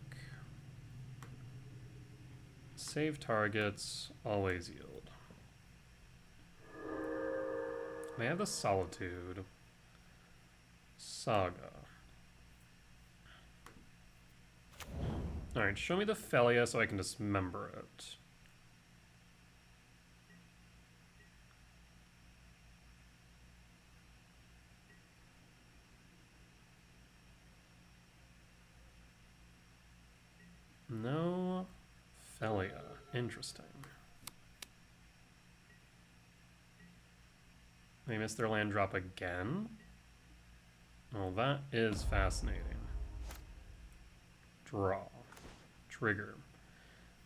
[SPEAKER 1] Save targets, always yield. They have the Solitude. Saga. Alright, show me the Felia so I can dismember it. No Felia. Interesting. They missed their land drop again? Well, that is fascinating. Draw. Trigger.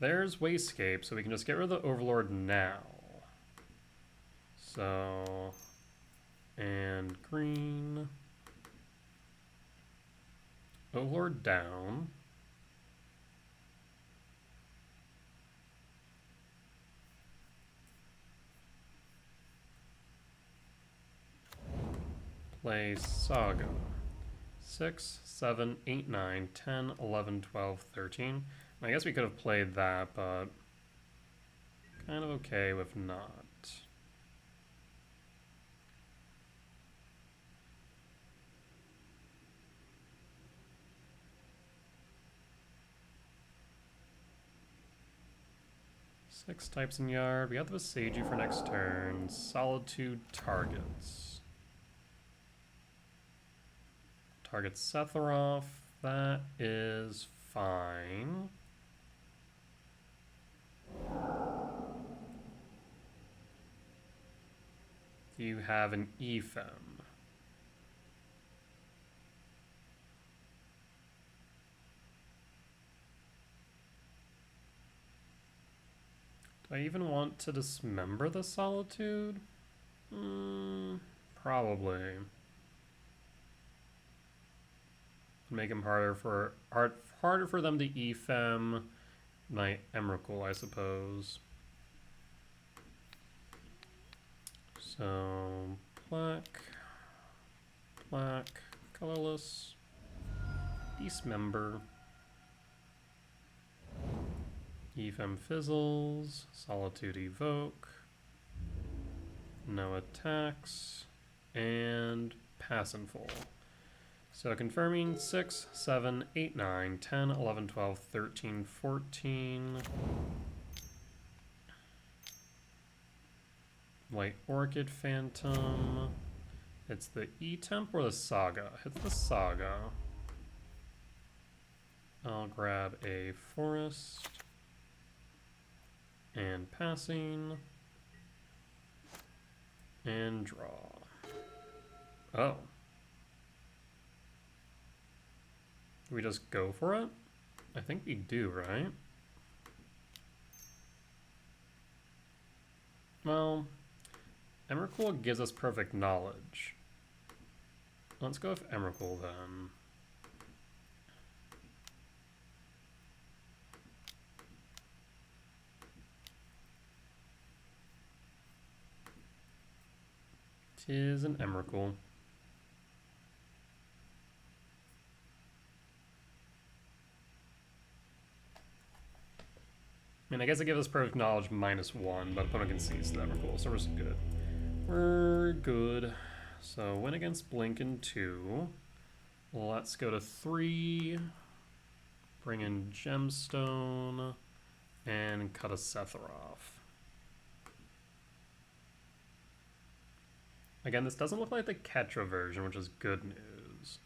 [SPEAKER 1] There's Wasescape, so we can just get rid of the Overlord now. So... and green. Overlord down. Play Saga. 6, 7, 8, 9, 10, 11, 12, 13. I guess we could have played that, but kind of okay with not. Six types in yard. We got the Boseiju for next turn. Solitude targets. Target Sephiroth, that is fine. You have an Ephem. Do I even want to dismember the Solitude? probably. Make him harder for them to efem my Emrakul, I suppose. So black, colorless, dismember, efem fizzles, solitude evoke, no attacks, and pass and full. So confirming 6, 7, 8, 9, 10, 11, 12, 13, 14. White Orchid Phantom. It's the E-Temp or the Saga? It's the Saga. I'll grab a Forest. And passing. And draw. Oh. Do we just go for it? I think we do, right? Well, Emrakul gives us perfect knowledge. Let's go with Emrakul then. Tis an Emrakul. I mean, I guess it gives us perfect knowledge -1, but opponent can seize the Emrakul, so we're good. We're good. So win against Blink in 2. Let's go to 3. Bring in Gemstone and cut a Sephiroth. Again, this doesn't look like the Ketra version, which is good news.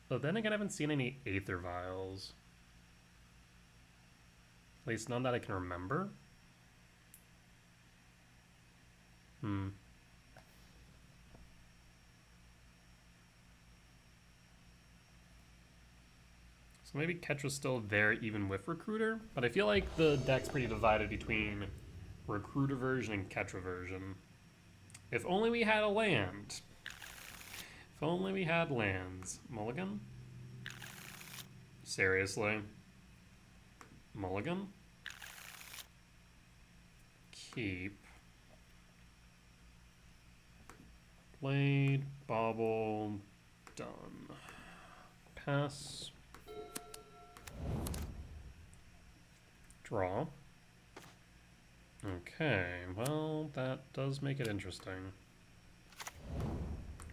[SPEAKER 1] But then again, I haven't seen any Aether Vials. At least none that I can remember. So maybe Ketra's still there even with Recruiter, but I feel like the deck's pretty divided between Recruiter version and Ketra version. If only we had a land. If only we had lands. Mulligan? Seriously? Mulligan? Keep. Blade, Bauble, done. Pass. Draw. Okay, well, that does make it interesting.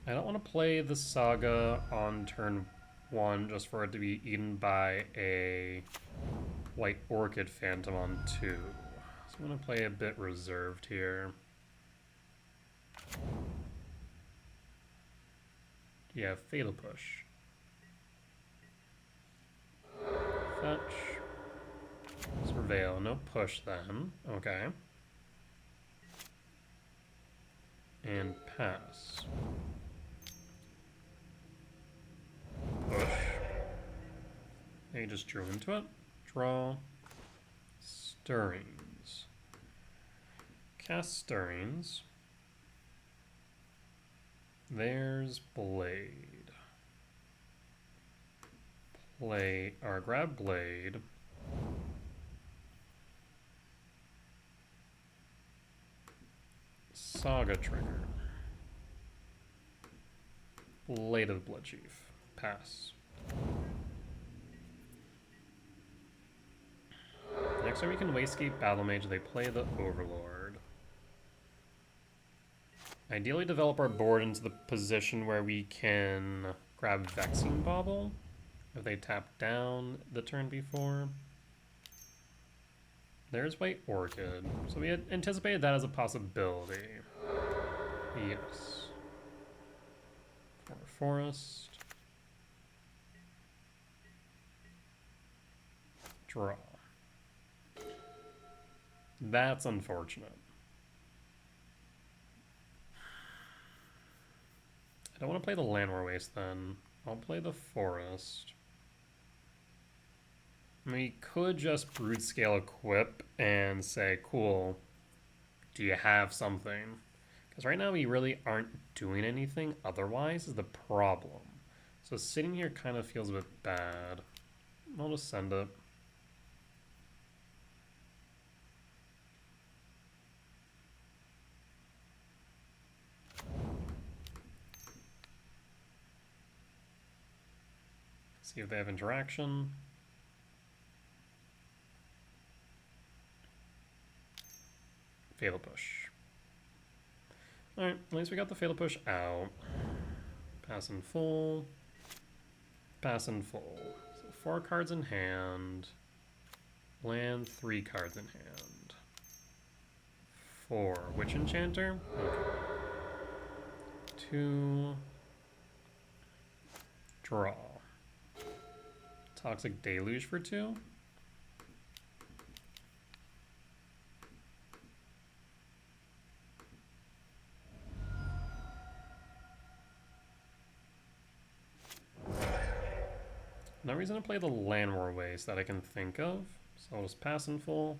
[SPEAKER 1] I don't want to play the Saga on turn 1 just for it to be eaten by a White Orchid Phantom on 2. So I'm going to play a bit reserved here. Yeah, Fatal Push. Fetch. Surveil, no push then. Okay. And pass. Push. And you just drew into it. Draw. Stirrings. Cast Stirrings. There's Blade. Play, or grab Blade. Saga trigger. Blade of the Blood Chief. Pass. Next time we can Wastekeep Battle Mage, they play the Overlord. Ideally develop our board into the position where we can grab Vexing Bauble if they tap down the turn before. There's White Orchid. So we had anticipated that as a possibility. Yes. For Forest. Draw. That's unfortunate. I don't want to play the Landwar Waste then. I'll play the Forest. We could just Broodscale equip and say, cool, do you have something? Because right now we really aren't doing anything otherwise is the problem. So sitting here kind of feels a bit bad. I'll just send it. See if they have interaction. Fatal push. Alright, at least we got the fatal push out. Pass in full. Pass in full. So 4 cards in hand. Land 3 cards in hand. 4. Witch Enchanter? Okay. 2. Draw. Toxic Deluge for 2. No reason to play the Land War Waste that I can think of. So I'll just pass in full.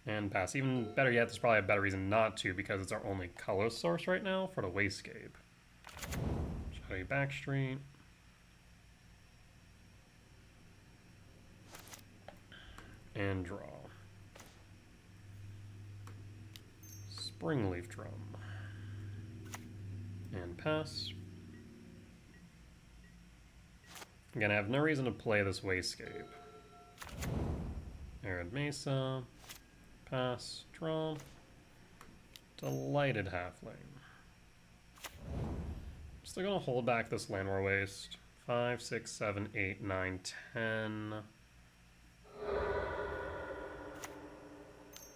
[SPEAKER 1] And pass. Even better yet, there's probably a better reason not to because it's our only color source right now for the Wastegate. Shadowy Backstreet. And draw. Springleaf Drum. And pass. Again, I have no reason to play this Wastegate. Arid Mesa. Pass. Draw. Delighted Halfling. Still gonna hold back this Land War Waste. 5, 6, 7, 8, 9, 10.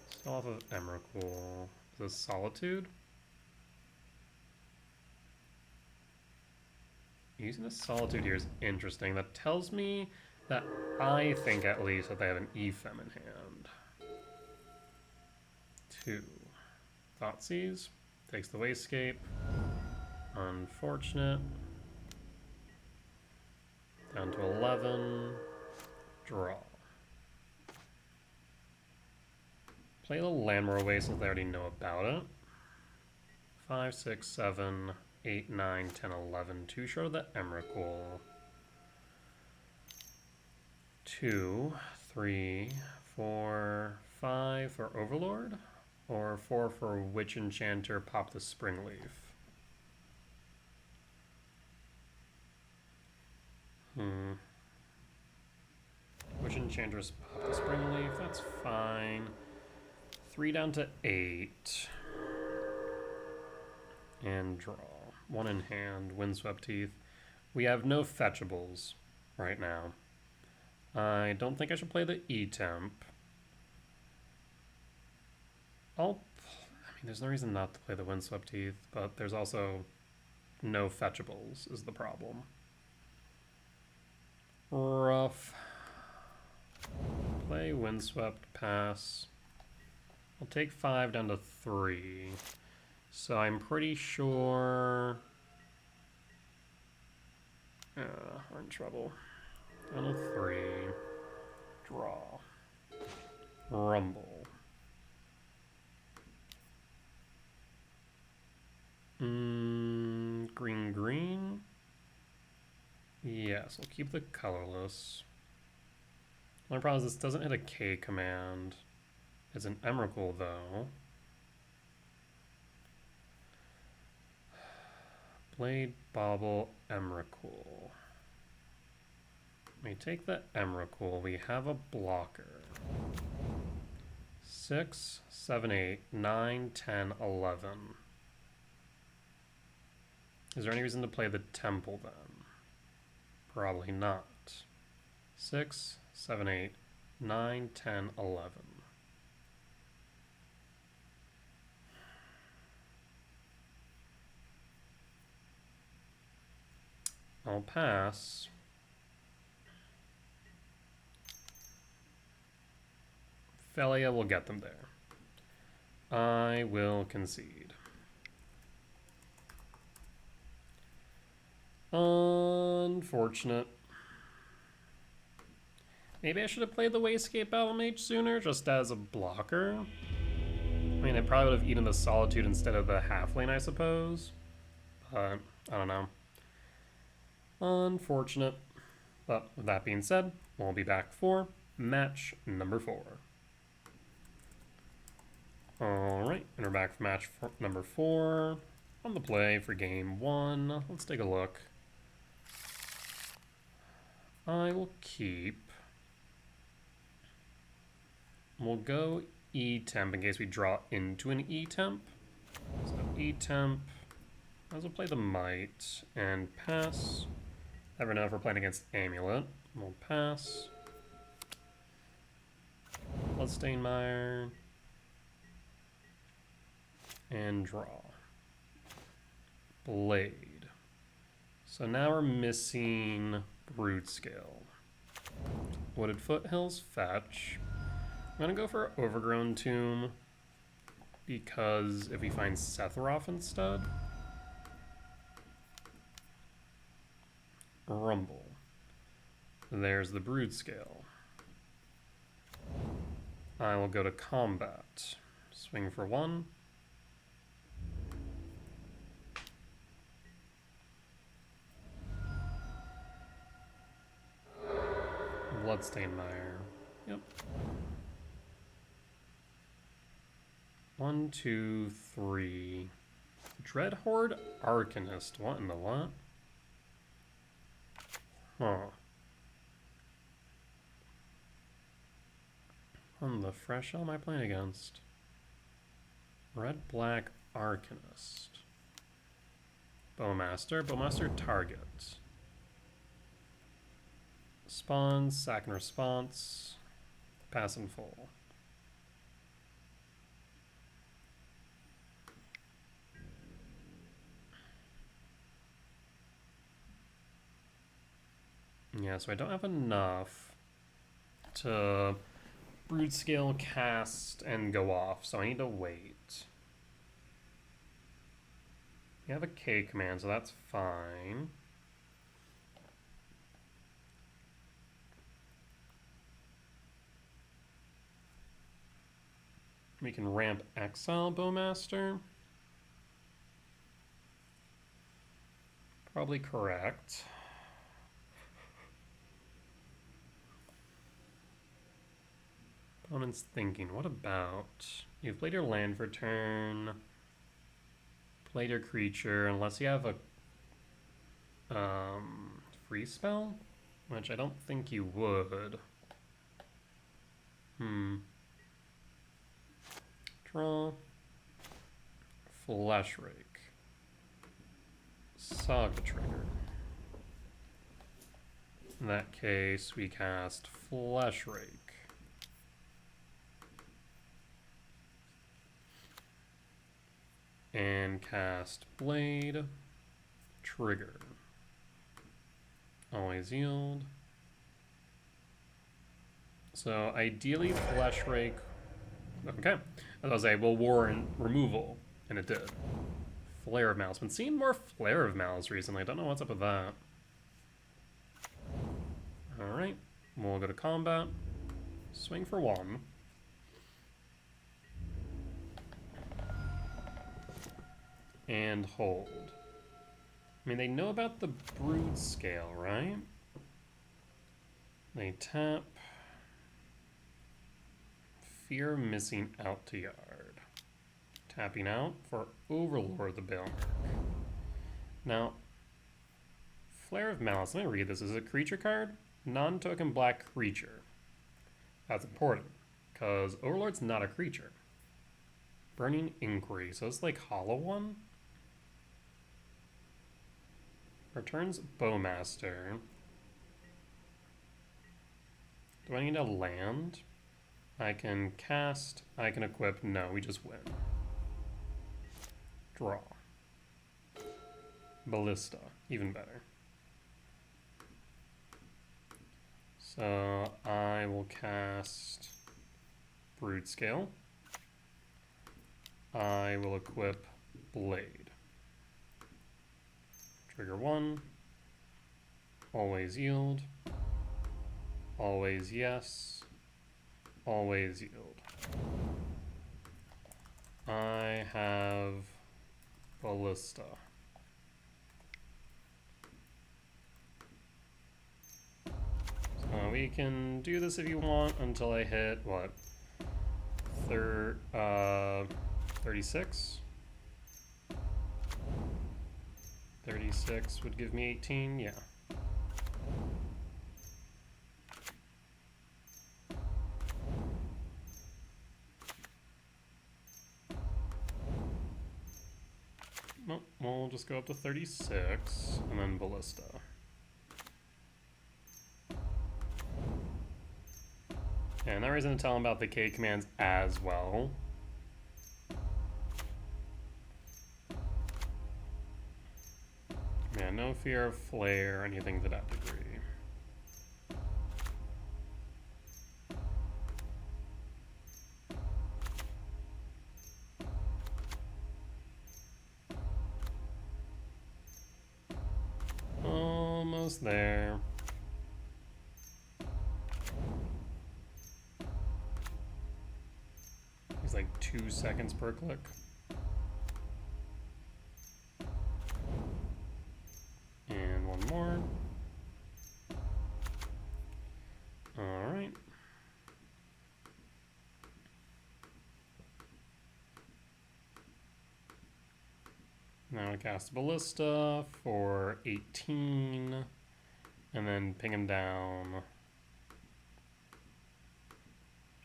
[SPEAKER 1] Still off of Emrakul. Is this Solitude? Using the Solitude here is interesting. That tells me that I think at least that they have an Ephem in hand. 2. Thoughtseize. Takes the Wastegate. Unfortunate. Down to 11. Draw. Play the Land War Waste since they already know about it. 5, 6, 7, 8, 9, 10, 11. 2 short of the Emrakul. 2, 3, 4, 5 for Overlord. Or 4 for Witch Enchanter, pop the Springleaf. Witch Enchantress, pop the Springleaf, that's fine. 3 down to 8. And draw. 1 in hand, Windswept Teeth. We have no fetchables right now. I don't think I should play the E-Temp. I mean, there's no reason not to play the Windswept Teeth, but there's also no fetchables is the problem. Rough. Play Windswept, pass. I'll take 5 down to 3. So I'm pretty sure... we're in trouble. Down to 3. Draw. Rumble. Green, green. Yes, we'll keep the colorless. My problem is this doesn't hit a K command. It's an Emrakul though. Blade, Bauble, Emrakul. We take the Emrakul. We have a blocker. 6, 7, 8, 9, 10, 11. Is there any reason to play the Temple then? Probably not. 6, 7, 8, 9, 10, 11. I'll pass. Felia will get them there. I will concede. Unfortunate. Maybe I should have played the Wastegate Battle Mage sooner, just as a blocker. I mean, I probably would have eaten the Solitude instead of the Halfling, I suppose. But, I don't know. Unfortunate. But with that being said, we'll be back for match number 4. Alright, and we're back for match number 4. On the play for game 1. Let's take a look. I will keep. We'll go E-Temp in case we draw into an E-Temp. So E-Temp. Might as well play the Might and pass. Never know if we're playing against Amulet. We'll pass. Bloodstainmire. And draw. Blade. So now we're missing Broodscale. Wooded Foothills, fetch. I'm gonna go for Overgrown Tomb because if we find Sephiroth instead. Rumble. There's the Broodscale. I will go to combat. Swing for 1. Bloodstainmire. Yep. 1, 2, 3. Dreadhorde Arcanist. What in the what? Huh. On the fresh am I playing against? Red Black Arcanist. Bowmaster. Bowmaster target. Spawns, sack and response. Pass and full. Yeah, so I don't have enough to Broodscale, cast, and go off, so I need to wait. We have a K command, so that's fine. We can ramp Exile Bowmaster. Probably correct. Opponent's thinking, what about? You've played your land for turn. Played your creature, unless you have a free spell? Which I don't think you would. Draw. Flesh Rake. Saga Trigger. In that case, we cast Flesh Rake. And cast Blade. Trigger. Always yield. So ideally Flesh Rake. Okay. As I was saying, will warrant removal. And it did. Flare of Malice. Been seeing more Flare of Malice recently. I don't know what's up with that. Alright. We'll go to combat. Swing for 1. And hold. I mean, they know about the Broodscale, right? They tap. Fear missing out to yard. Tapping out for Overlord the Bailmer. Now, Flare of Malice, let me read this. Is it a creature card? Non-token black creature. That's important, because Overlord's not a creature. Burning Inquiry, so it's like Hollow One. Returns Bowmaster. Do I need a land? I can cast, I can equip. No, we just win. Draw. Ballista, even better. So I will cast Broodscale. I will equip Blade. Trigger 1. Always yield. always yes, always yield. I have Ballista. So we can do this if you want until I hit, what, 36? 36 would give me 18, yeah. Well, we'll just go up to 36, and then Ballista. And that reason to tell him about the K commands as well. Yeah, no fear of flare or anything to that degree. Almost there. He's like 2 seconds per click. And one more. All right. Now I cast Ballista for 18, and then ping him down.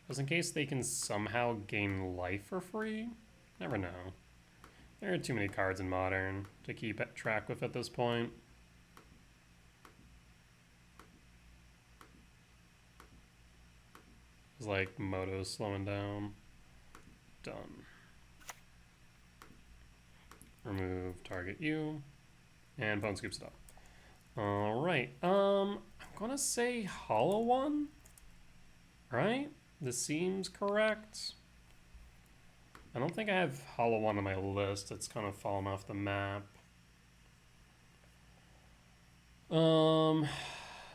[SPEAKER 1] Just in case they can somehow gain life for free? Never know. There are too many cards in Modern to keep track with at this point. It's like Moto's slowing down. Done. Remove target you, and Bone scoops it up. All right. I'm gonna say Hollow One. Right? This seems correct. I don't think I have Hollow One on my list. It's kind of fallen off the map.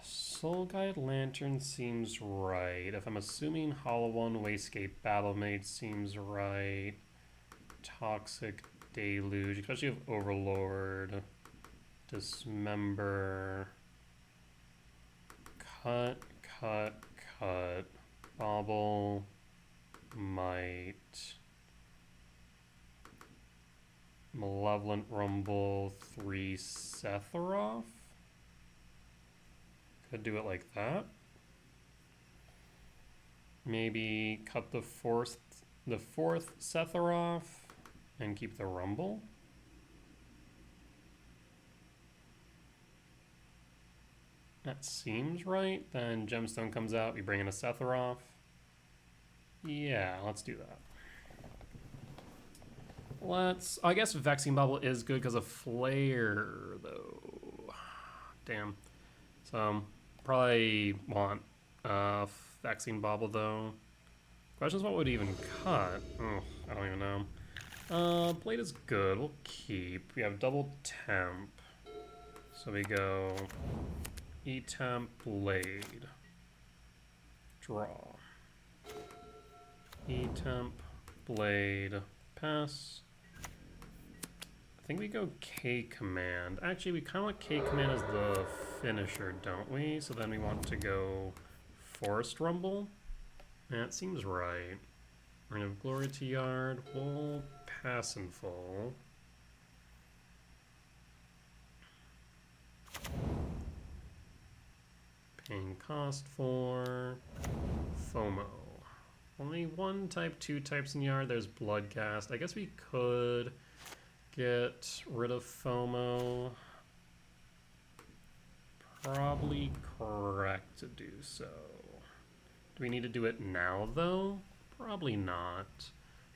[SPEAKER 1] Soul Guide Lantern seems right. If I'm assuming Hollow One, Wastegate Battlemage seems right. Toxic Deluge, especially if Overlord. Dismember. Cut. Bobble. Might. Malevolent Rumble. 3 Sephiroth. Could do it like that. Maybe cut the fourth Sephiroth and keep the Rumble. That seems right. Then Gemstone comes out, we bring in a Sephiroth. Yeah, let's do that. I guess Vexing Bubble is good because of Flare, though. Damn. So, probably want Vexing Bubble, though. Question is what would even cut? Oh, I don't even know. Blade is good. We'll keep. We have double temp. So we go E-temp, Blade. Draw. E-temp, Blade, pass. I think we go K-command. Actually, we kind of want K-command as the finisher, don't we? So then we want to go Forest Rumble. That seems right. We're gonna have Glory to Yard. We'll pass in full. Paying cost for FOMO. Only one type, 2 types in Yard. There's Bloodcast. I guess we could get rid of FOMO. Probably correct to do so. Do we need to do it now, though? Probably not.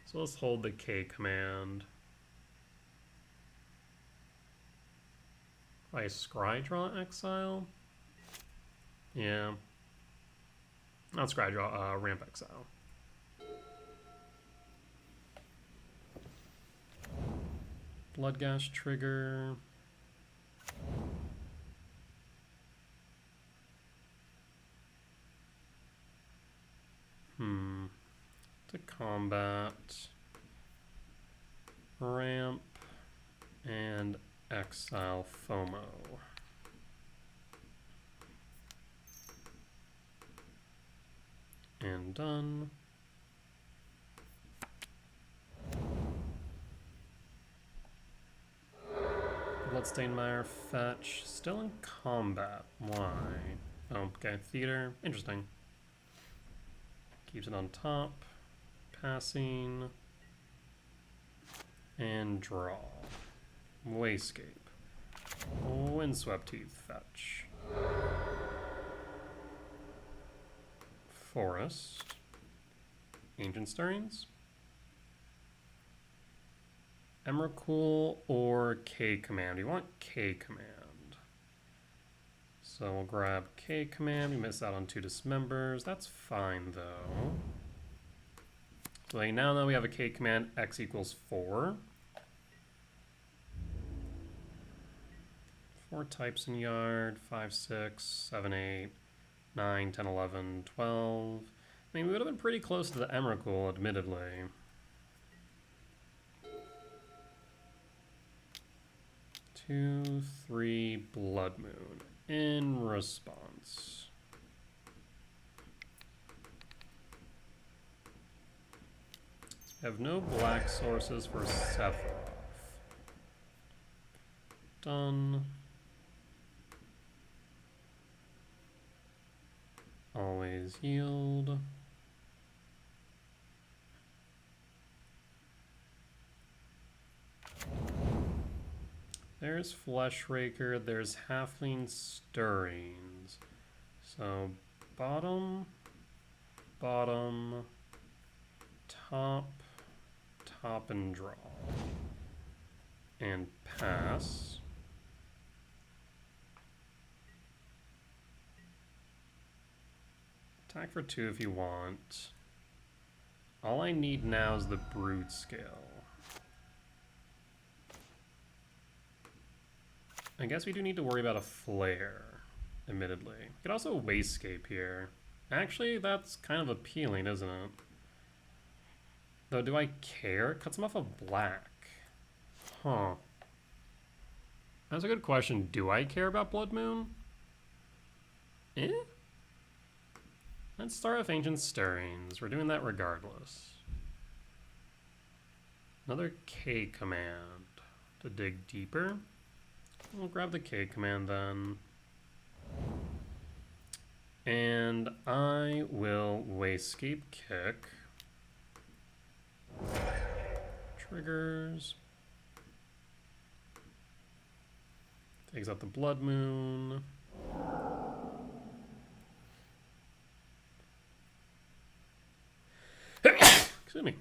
[SPEAKER 1] So let's hold the K command. Probably Scrydraw Exile? Yeah. Not Scrydraw, Ramp Exile. Bloodgash trigger. to combat, ramp, and exile FOMO. And done. Bloodstained Mire, fetch, still in combat. Why? Oh, okay, theater, interesting. Keeps it on top, passing, and draw. Wayscape. Windswept Teeth, fetch. Forest. Ancient Stirrings. Emrakul or K command. We want K command. So we'll grab K command. We miss out on 2 dismembers. That's fine though. So now that we have a K command, X equals 4. 4 types in yard. 5, 6, 7, 8, 9, 10, 11, 12. I mean, we would have been pretty close to the Emrakul, admittedly. 2, 3, Blood Moon. In response. We have no black sources for Sephiroth. Done. Always yield. There's Fleshraker, there's Halfling Stirrings. So bottom, bottom, top, top and draw. And pass. Attack for 2 if you want. All I need now is the Broodscale. I guess we do need to worry about a flare, admittedly. We could also Wayscape here. Actually, that's kind of appealing, isn't it? Though, do I care? It cuts him off of black. Huh. That's a good question. Do I care about Blood Moon? Eh? Let's start with Ancient Stirrings. We're doing that regardless. Another K command to dig deeper. We'll grab the K command then. And I will Wayscape Kick. Triggers. Takes out the Blood Moon. Excuse me.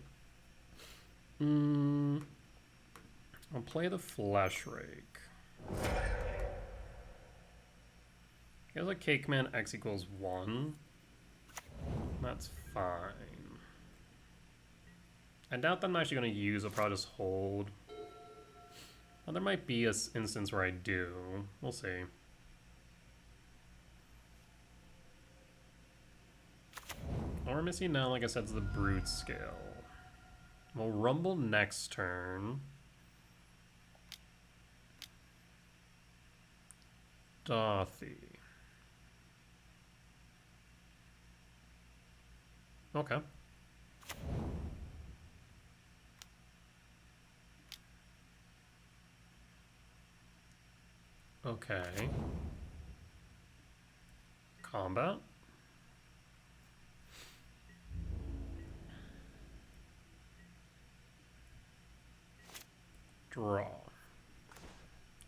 [SPEAKER 1] I'll play the Fleshrake. He has a K command, X equals 1. That's fine. I doubt that I'm actually going to use it. I'll probably just hold. Well, there might be an instance where I do. We'll see. All we're missing now, like I said, is the Broodscale. We'll rumble next turn. Dothy. Okay. Okay. Combat. Draw.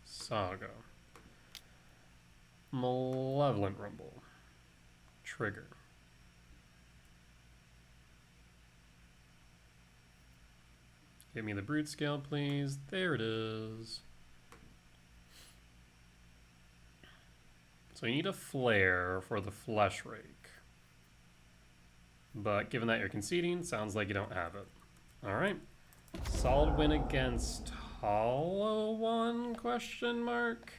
[SPEAKER 1] Saga. Malevolent Rumble. Trigger. Give me the Broodscale, please. There it is. So you need a flare for the Fleshrake. But given that you're conceding, sounds like you don't have it. Alright. Solid win against Hollow One, question mark?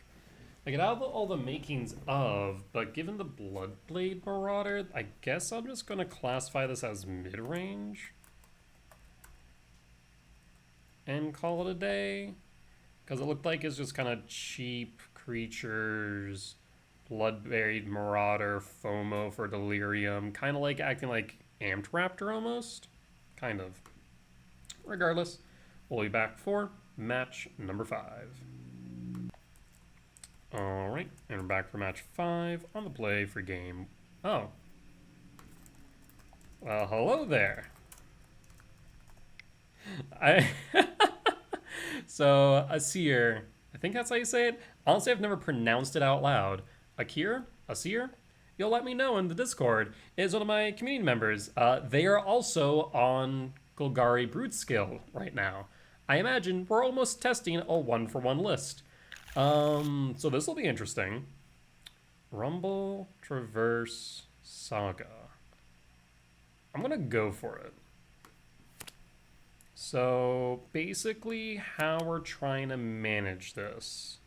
[SPEAKER 1] I get out all the makings of, but given the Bloodblade Marauder, I guess I'm just going to classify this as mid-range. and call it a day. Because it looked like it's just kind of cheap creatures, Blood-Buried Marauder, FOMO for Delirium, kind of like acting like Amped Raptor almost. Kind of. Regardless, we'll be back for match number 5. Alright, and we're back for match 5 on the play for game. Oh. Well, hello there. So, Asir, I think that's how you say it. Honestly, I've never pronounced it out loud. Asir? You'll let me know in the Discord. Is one of my community members. They are also on Golgari Broodscale right now. I imagine we're almost testing a 1-for-1 list. So this will be interesting. Rumble, Traverse, Saga. I'm gonna go for it. So basically how we're trying to manage this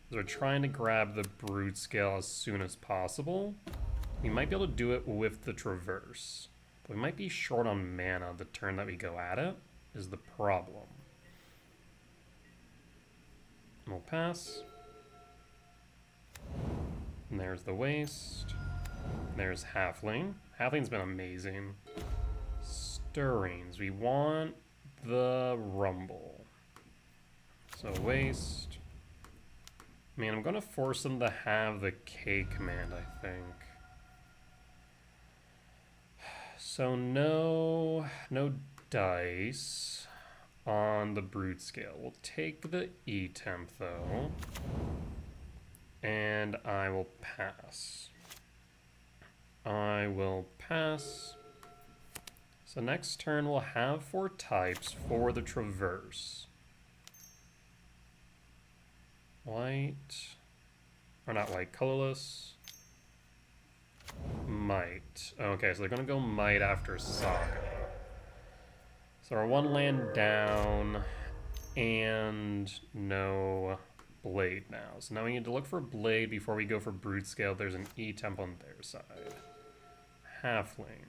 [SPEAKER 1] is we're trying to grab the Broodscale as soon as possible. We might be able to do it with the Traverse. But we might be short on mana the turn that we go at it, is the problem. We'll pass. And there's the Waste. There's Halfling. Halfling's been amazing. Stirrings. We want the Rumble. So Waste. Man, I'm gonna force them to have the K command, I think. So no dice on the Broodscale. We'll take the E-Temp though. And I will pass. I will pass. So next turn we'll have 4 types for the Traverse. White, or not white, colorless. Might. Okay, so they're gonna go Might after Saga. So our 1 land down and no Blade now. So now we need to look for Blade before we go for Broodscale. There's an E-Temp on their side. Halfling.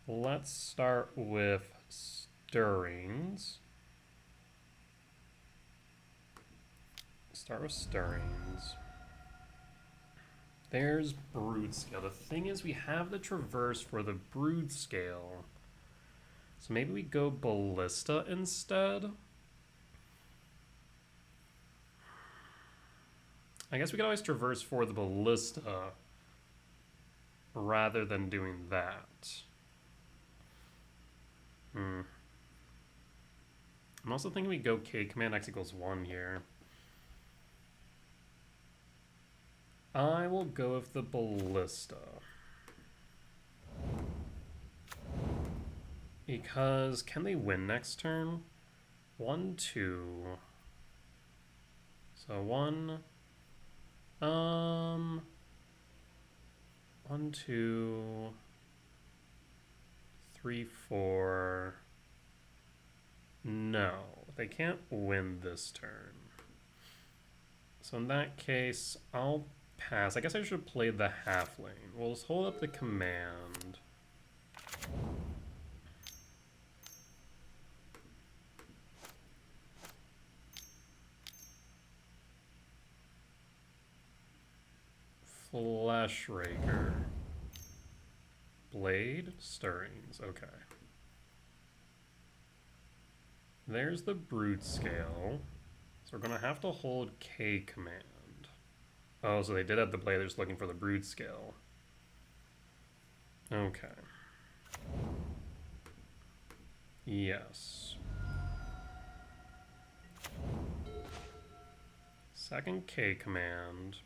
[SPEAKER 1] Let's start with Stirrings. Start with Stirrings. There's Broodscale. The thing is we have the Traverse for the Broodscale. So maybe we go Ballista instead. I guess we could always Traverse for the Ballista rather than doing that. I'm also thinking we go K command X equals 1 here. I will go with the Ballista. Because can they win next turn? 1, 2. So 1. 1, 2, 3, 4. No, they can't win this turn. So in that case, I'll pass. I guess I should play the Halfling. We'll just hold up the command. Fleshraker. Blade, Stirrings, okay. There's the Broodscale. So we're gonna have to hold K command. Oh, so they did have the Blade, they're just looking for the Broodscale. Okay. Yes. Second K command.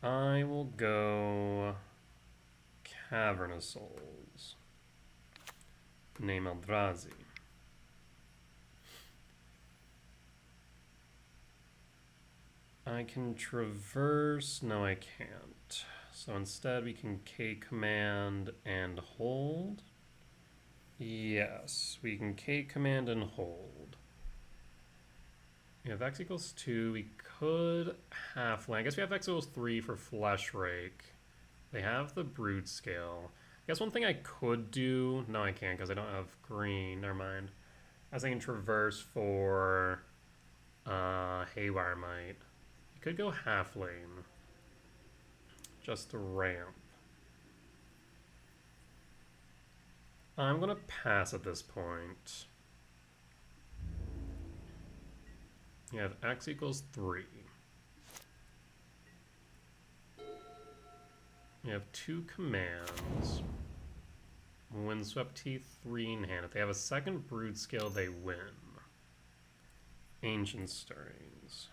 [SPEAKER 1] I will go Cavernous Souls. Name Eldrazi. I can Traverse. No, I can't. So instead we can K command and hold. Yes, we can K command and hold. If X equals 2, we could Halfling. I guess we have X equals 3 for Fleshrake. They have the Broodscale. I guess one thing I could do... No, I can't because I don't have green. Never mind. I was thinking Traverse for Haywire Might. You could go half lane. Just to ramp. I'm gonna pass at this point. You have X equals 3. You have 2 commands. Windswept Teeth, 3 in hand. If they have a second Broodscale, they win. Ancient Stirrings.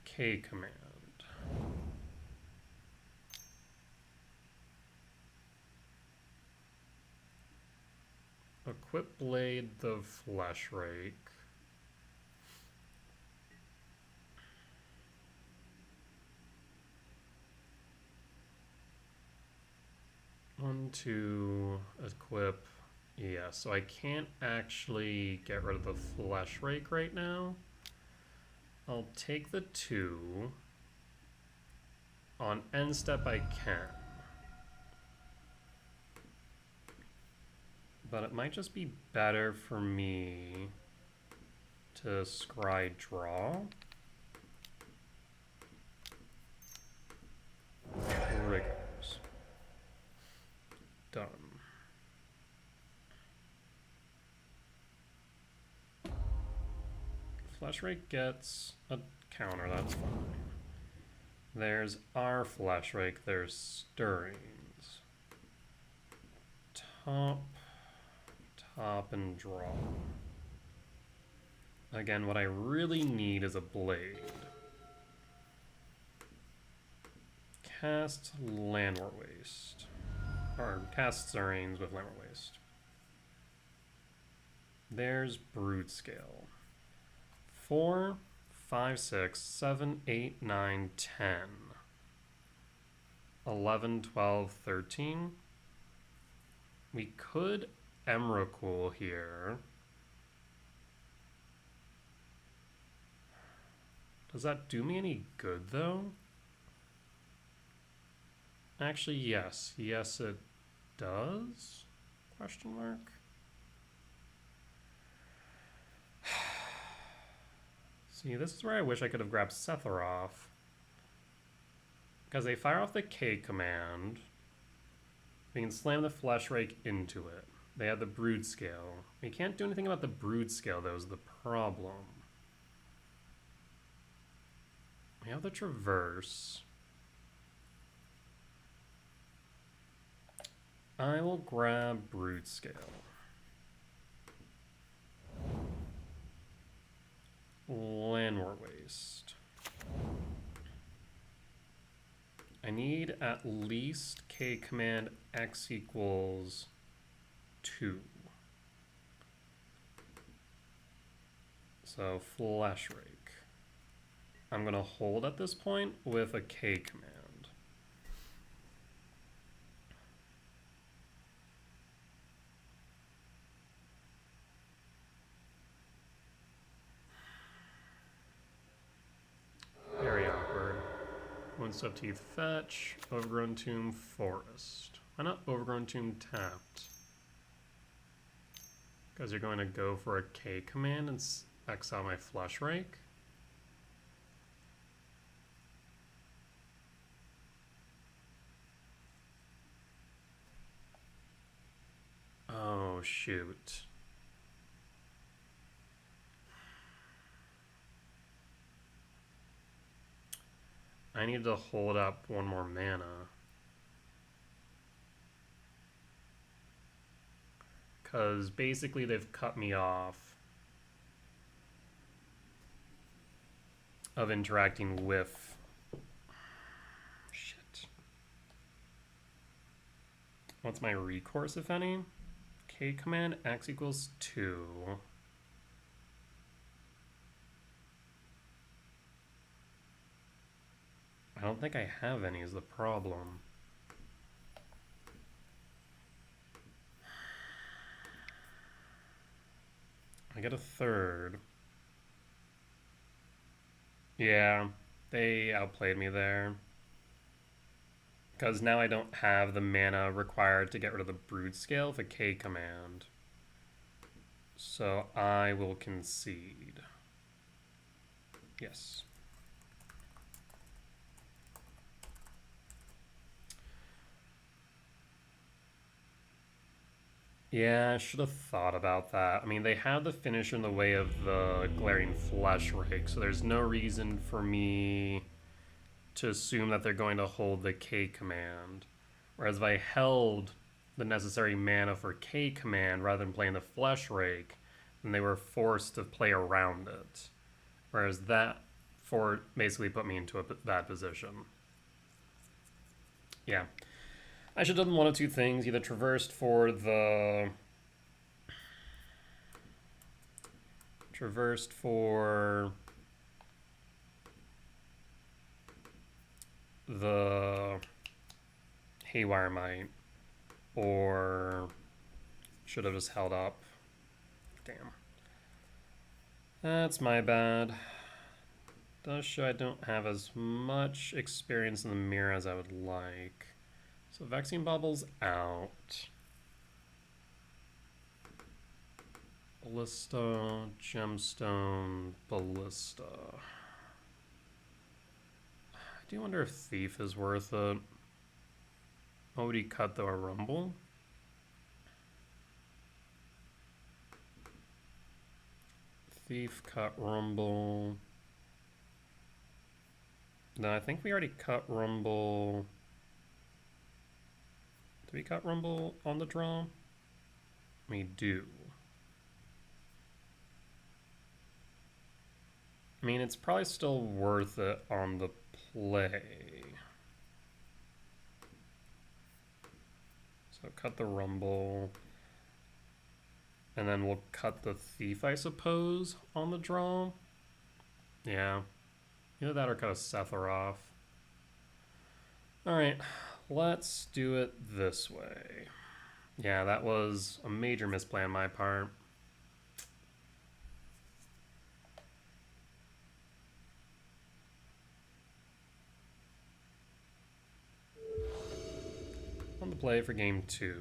[SPEAKER 1] K command. Equip Blade the Flesh Rake. One, two, equip. Yeah, so I can't actually get rid of the Flesh Rake right now. I'll take the 2. On end step I can. But it might just be better for me to scry draw. Triggers. Done. Flesh Rake gets a counter, that's fine. There's our Flesh Rake, there's Stirrings. Top and draw. Again, what I really need is a blade. Cast Landward Waste. Or cast Stirrings with Landward Waste. There's Broodscale. 4, 5, 6, 7, 8, 9, 10. 11, 12, 13. We could Emrakul here. Does that do me any good, though? Actually, yes. Yes, it does? Question mark. See, this is where I wish I could have grabbed Sephiroth. Because they fire off the K command. We can slam the Flesh Rake into it. They have the Broodscale. We can't do anything about the Broodscale, though, is the problem. We have the Traverse. I will grab Broodscale. Landward Waste. I need at least K command X equals 2. So Flesh Rake. I'm going to hold at this point with a K command. Very awkward. Windswept Teeth fetch. Overgrown Tomb Forest. Why not Overgrown Tomb tapped? Because you're going to go for a K command and exile my Flesh Rake. Oh, shoot. I need to hold up one more mana. Because basically they've cut me off of interacting with... Shit. What's my recourse, if any? K command X equals 2. I don't think I have any is the problem. I get a third. Yeah, they outplayed me there. Because now I don't have the mana required to get rid of the Broodscale with a K command. So I will concede. Yes. Yeah, I should have thought about that. I mean, they have the finisher in the way of the Glaring Flesh Rake, so there's no reason for me to assume that they're going to hold the K command. Whereas if I held the necessary mana for K command rather than playing the Flesh Rake, then they were forced to play around it. Whereas that basically put me into a bad position. Yeah. I should have done one of two things. Either traversed for the... the Haywire Might, or should have just held up. Damn. That's my bad. Does show I don't have as much experience in the mirror as I would like. So Vaccine Bubble's out. Ballista, Gemstone, Ballista. I do wonder if Thief is worth it. What would he cut though? A Rumble? Thief, cut Rumble. No, I think we already cut Rumble. Did we cut Rumble on the draw? We do. I mean, it's probably still worth it on the play. So cut the Rumble. And then we'll cut the Thief, I suppose, on the draw. Yeah. Either that or cut a Sephiroth. Alright, let's do it this way. Yeah, that was a major misplay on my part. On the play for game 2.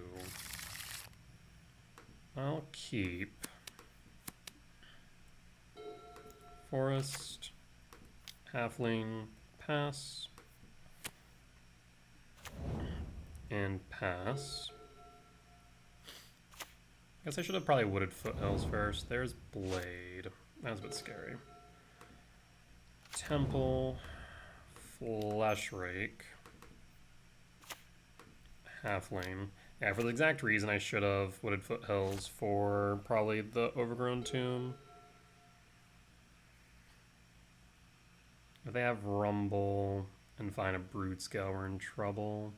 [SPEAKER 1] I'll keep Forest, Halfling, pass, and pass. Guess I should have probably Wooded Foothills first. There's Blade. That was a bit scary. Temple, Flesh Rake, Halfling. Yeah, for the exact reason I should have Wooded Foothills for probably the Overgrown Tomb. If they have Rumble and find a Broodscale, we're in trouble.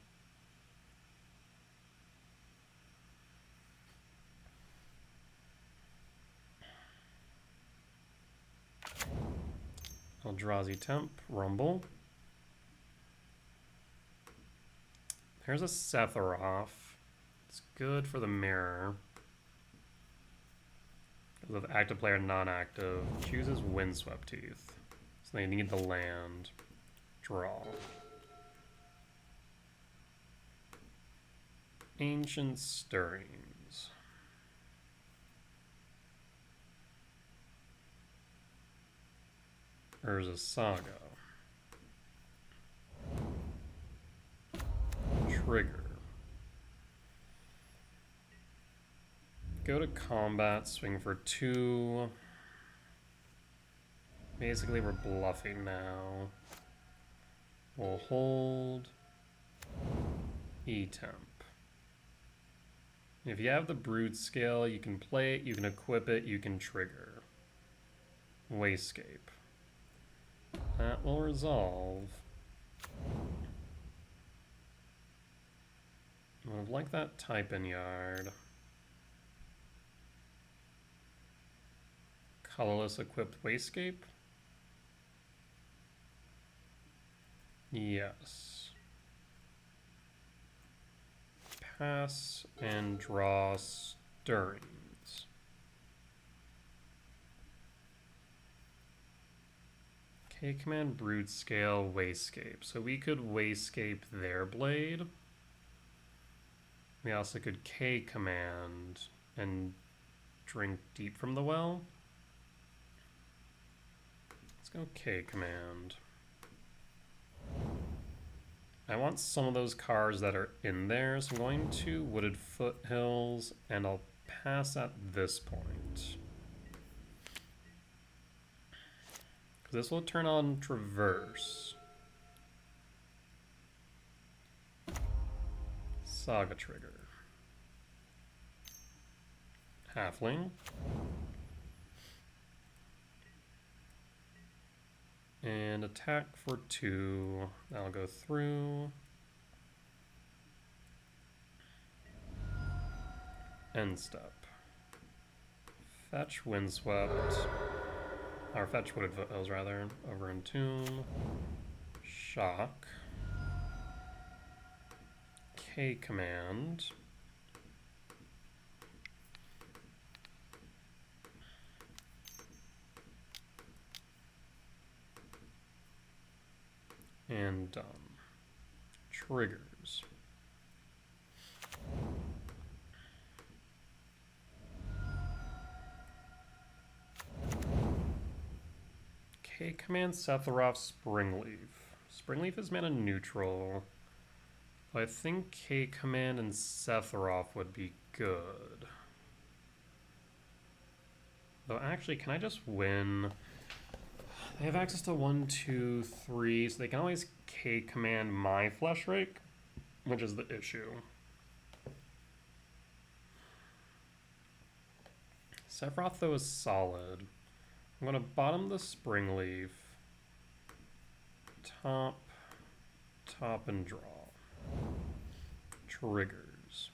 [SPEAKER 1] Eldrazi Temp, Rumble. Here's a Sephiroth. It's good for the mirror. Because of active player, non-active. Chooses Windswept Teeth. So they need the land. Draw. Ancient Stirrings. Urza Saga. Trigger. Go to combat, swing for 2. Basically, we're bluffing now. We'll hold. E-Temp. If you have the Broodscale, you can play it, you can equip it, you can trigger. Wayscape. That will resolve. I would like that Type-In Yard. Colorless equipped Wayscape? Yes. Pass and draw Stirrings. K command Broodscale Wayscape. So we could Wayscape their blade. We also could K command and drink deep from the well. Let's go K command. I want some of those cards that are in there, so I'm going to Wooded Foothills, and I'll pass at this point. This will turn on Traverse. Saga trigger. Halfling. And attack for 2. That'll go through. End step. Fetch Windswept. Or fetch Wooded Foothills, rather. Over Entomb. Shock. K command. And done. Triggers. K command Sephiroth Springleaf. Springleaf is mana neutral. I think K command and Sephiroth would be good. Though actually, can I just win? They have access to 1, 2, 3, so they can always K command my Flesh Rake, which is the issue. Sephiroth, though, is solid. I'm going to bottom the Springleaf. Top, and draw. Triggers.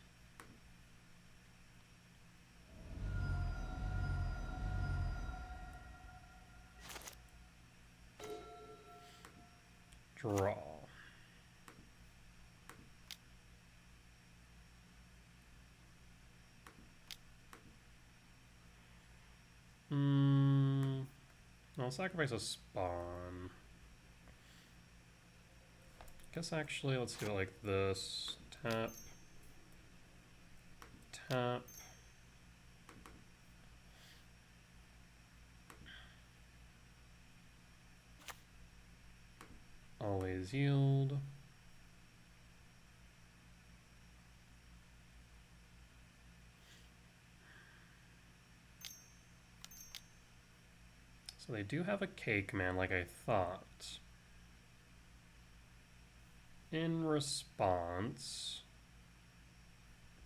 [SPEAKER 1] Draw. I'll sacrifice a spawn. Guess actually, let's do it like this. Tap. Tap. Always yield. So they do have a K command like I thought. In response,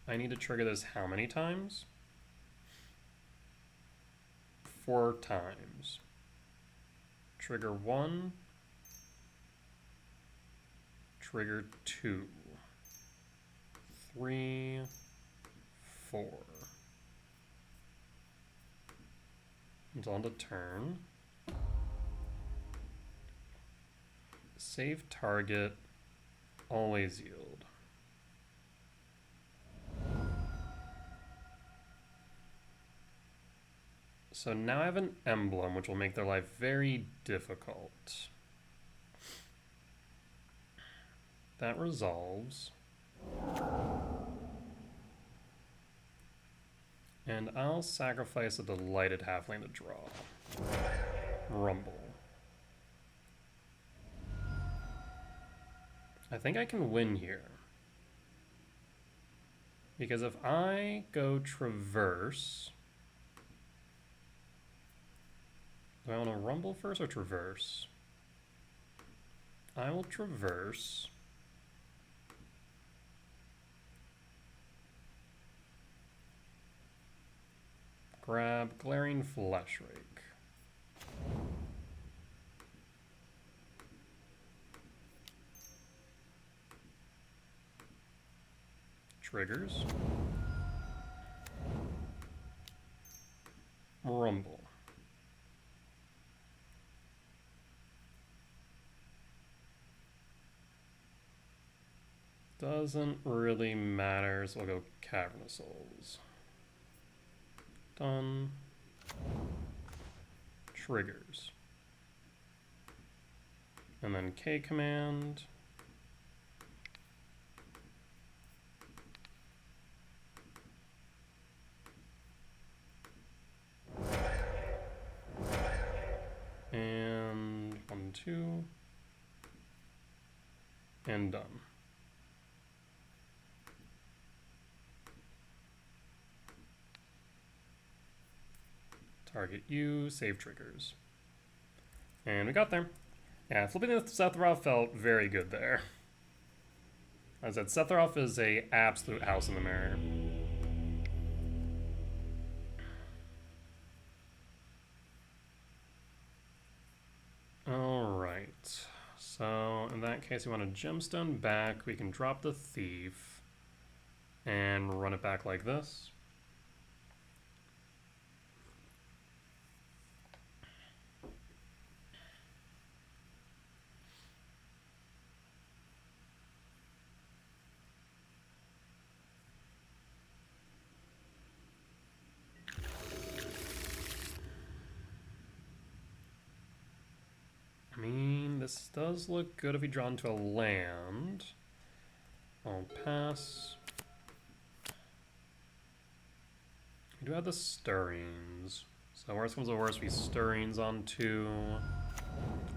[SPEAKER 1] I need to trigger this how many times? 4 times. Trigger 1. Trigger 2. 3. 4. It's on to turn. Save target. Always yield. So now I have an emblem, which will make their life very difficult. That resolves. And I'll sacrifice a Delighted Halfling to draw. Rumble. I think I can win here. Because if I go Traverse... Do I want to Rumble first or Traverse? I will Traverse. Grab Glaring Flesh Rake. Triggers. Rumble. Doesn't really matter, so we'll go Cavernous Souls. Done. Triggers. And then K command. And done. Target you, save triggers. And we got there. Yeah, flipping the Sephiroth felt very good there. As I said, Sephiroth is a absolute house in the mirror. Alright. So, in that case, we want a gemstone back. We can drop the thief and run it back like this. I mean, this does look good if we draw into a land. I'll pass. We do have the stirrings. So worst comes to worst, we stirrings onto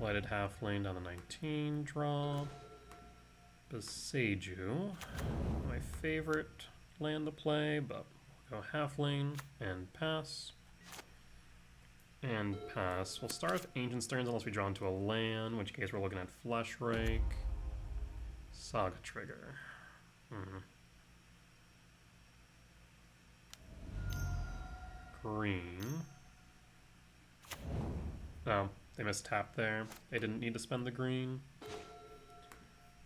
[SPEAKER 1] lighted half lane down the 19, draw. Beseiju. My favorite land to play, but we'll go half lane and pass. And pass. We'll start with Ancient Stirrings unless we draw into a land, in which case we're looking at Flesh Rake, Saga Trigger. Green. Oh, they missed tap there. They didn't need to spend the green.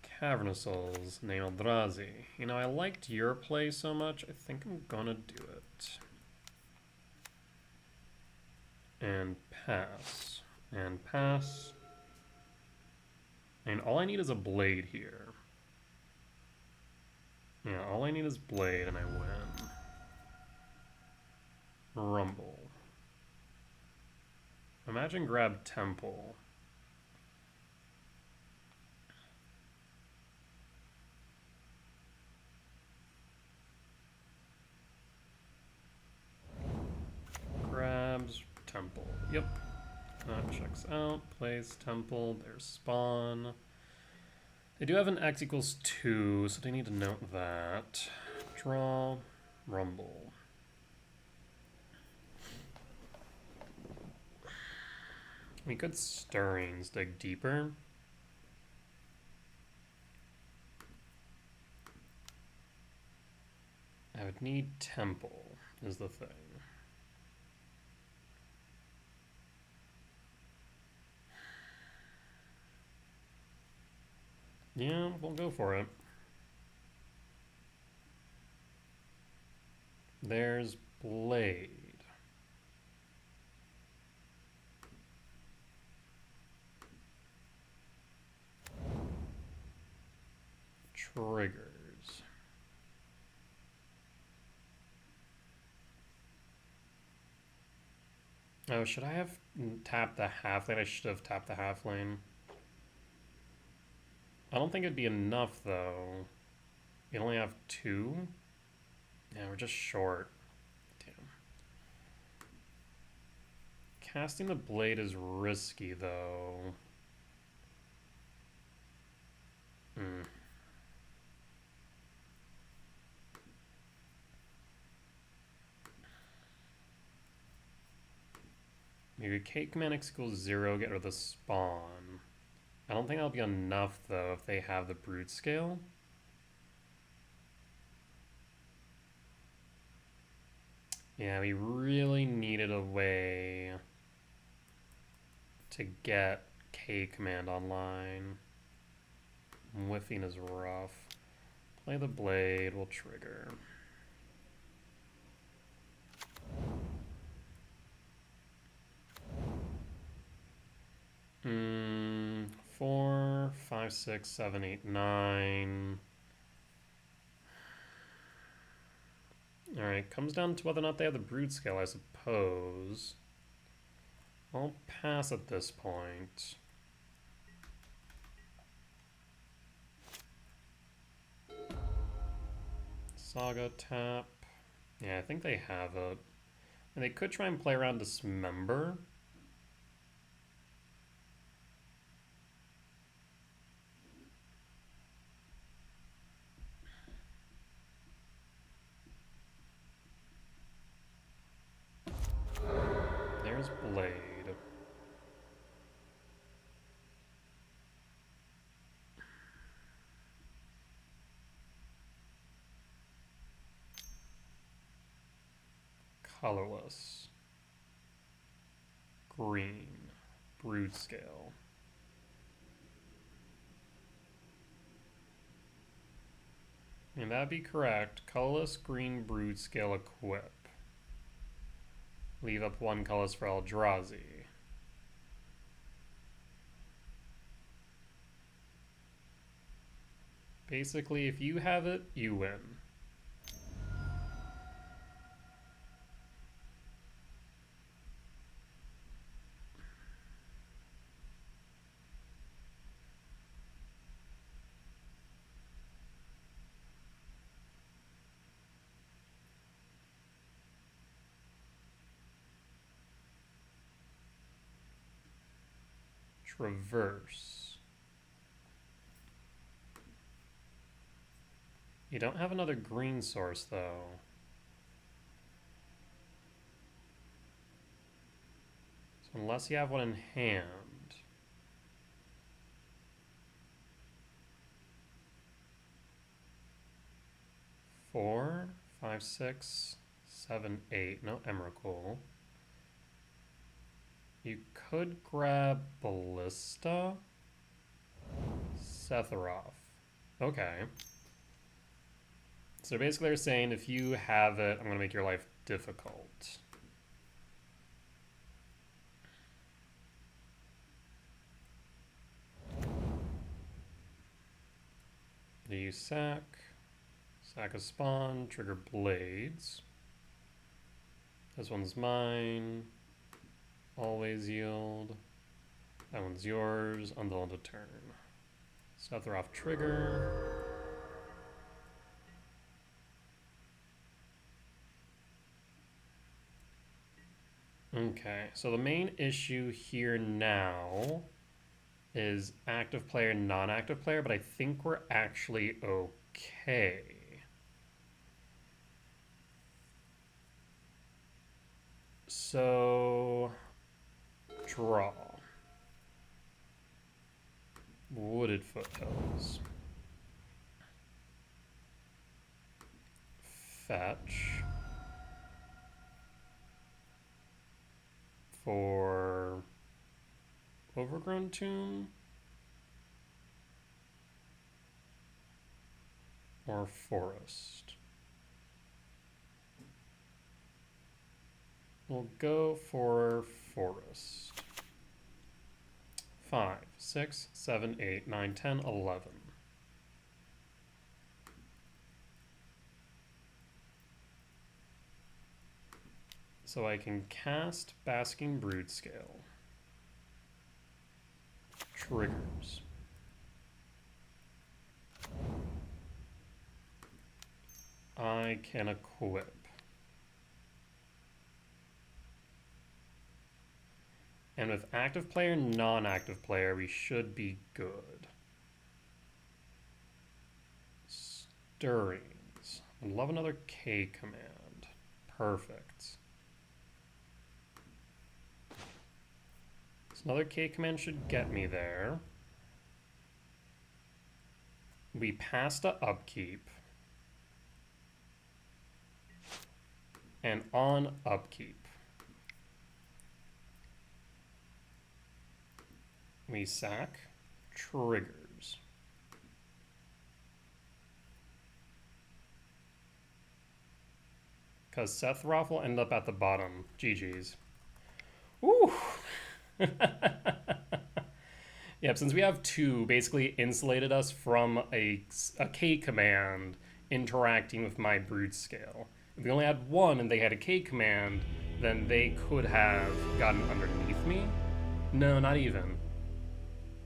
[SPEAKER 1] Cavernous Souls, Neeldrazi. You know, I liked your play so much, I think I'm gonna do it. And pass. And pass. And all I need is a blade here. Yeah, all I need is blade and I win. Rumble. Imagine grab Temple. Grabs Temple. Yep. That checks out. Plays Temple. There's Spawn. They do have an X equals 2, so they need to note that. Draw. Rumble. We could Stirrings, dig deeper. I would need Temple, is the thing. Yeah, we'll go for it. There's Blade. Triggers. Oh, should I have tapped the half lane? I should have tapped the half lane. I don't think it'd be enough, though. You only have 2? Yeah, we're just short. Damn. Casting the blade is risky, though. Maybe Cake Command X equals 0, get rid of the spawn. I don't think that'll be enough, though, if they have the Broodscale. Yeah, we really needed a way to get K Command online. Whiffing is rough. Play the blade, we'll trigger. Hmm. 4, 5, 6, 7, 8, 9. Alright, comes down to whether or not they have the Broodscale, I suppose. I'll pass at this point. Saga tap. Yeah, I think they have it. And they could try and play around Dismember. colorless. Green. Broodscale. And that'd be correct. Colorless green Broodscale equip. Leave up 1 colorless for Eldrazi. Basically, if you have it, you win. Traverse. You don't have another green source, though. So unless you have one in hand. Four, 5, 6, 7, 8. No Emrakul. You could grab Ballista. Sephiroth. Okay. So basically they're saying if you have it, I'm going to make your life difficult. Do you sack? Sack a spawn, trigger blades. This one's mine. Always yield. That one's yours. Until end of turn. Sephiroth trigger. Okay, so the main issue here now is active player, non-active player, but I think we're actually okay. So, draw. Wooded Foothills. Fetch. For Overgrown Tomb or Forest. We'll go for Forest. 5, 6, 7, 8, 9, 10, 11. So I can cast Basking Broodscale. Triggers. I can equip. And with active player, non-active player, we should be good. Stirrings. I'd love another K command. Perfect. So another K command should get me there. We passed a upkeep. And on upkeep, we sack triggers. Because Sephiroth will end up at the bottom. GG's. Ooh. Yep, since we have 2, basically insulated us from a K command interacting with my Broodscale. If we only had 1 and they had a K command, then they could have gotten underneath me. No, not even.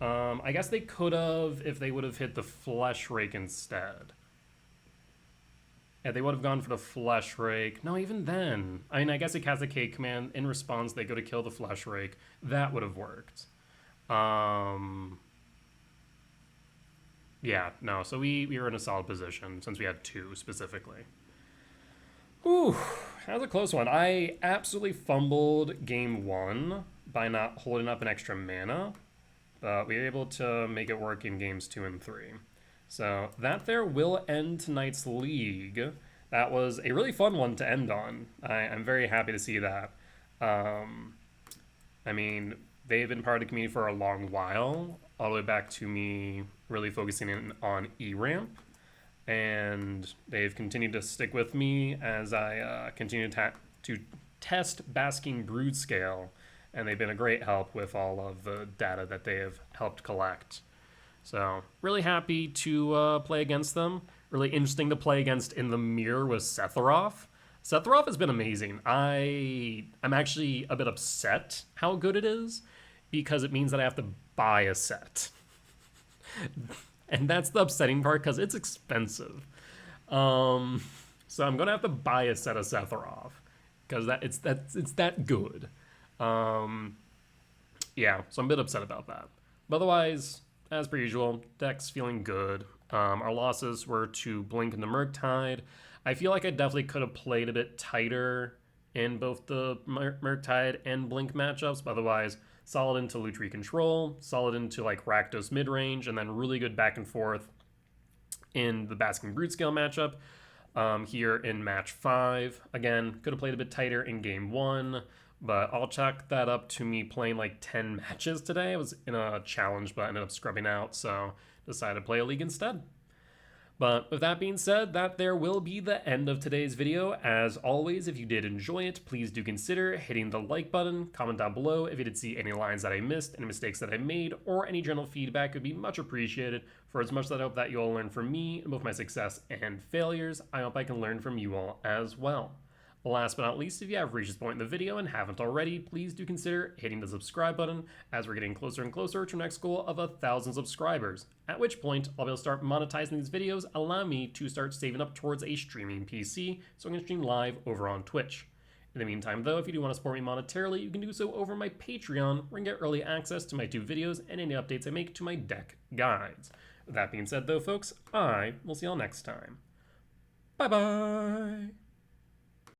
[SPEAKER 1] I guess they could have if they would have hit the Flesh Rake instead. Yeah, they would have gone for the Flesh Rake. No, even then. I mean, I guess it cast a K command. In response, they go to kill the Flesh Rake. That would have worked. Yeah, no, so we were in a solid position since we had 2 specifically. Whew, that was a close one. I absolutely fumbled game 1 by not holding up an extra mana. But we were able to make it work in games 2 and 3. So that there will end tonight's league. that was a really fun one to end on. I'm very happy to see that. Um, I mean, they've been part of the community for a long while, all the way back to me really focusing in on E-Ramp, and they've continued to stick with me as I continue to test Basking Broodscale, and they've been a great help with all of the data that they have helped collect. So really happy to play against them. Really interesting to play against in the mirror with Sephiroth. Sephiroth has been amazing. I'm actually a bit upset how good it is because it means that I have to buy a set. And that's the upsetting part because it's expensive. So I'm gonna have to buy a set of Sephiroth because it's that good. Um, yeah, so I'm a bit upset about that. But otherwise, as per usual, deck's feeling good. Our losses were to Blink and the Murktide. I feel like I definitely could have played a bit tighter in both the Murktide and Blink matchups, but otherwise, solid into Lutri control, solid into like Rakdos midrange, and then really good back and forth in the Basking Broodscale matchup. Here in match 5, again, could have played a bit tighter in game 1, but I'll chalk that up to me playing like 10 matches today. I was in a challenge, but I ended up scrubbing out, so decided to play a league instead. But with that being said, that there will be the end of today's video. As always, if you did enjoy it, please do consider hitting the like button, comment down below if you did see any lines that I missed, any mistakes that I made, or any general feedback would be much appreciated. For as much as I hope that you all learn from me in both my success and failures, I hope I can learn from you all as well. Last but not least, if you have reached this point in the video and haven't already, please do consider hitting the subscribe button as we're getting closer and closer to our next goal of 1,000 subscribers, at which point I'll be able to start monetizing these videos, allow me to start saving up towards a streaming PC so I can stream live over on Twitch. In the meantime though, if you do want to support me monetarily, you can do so over my Patreon, where you can get early access to my 2 videos and any updates I make to my deck guides. With that being said though folks, I will see y'all next time. Bye bye!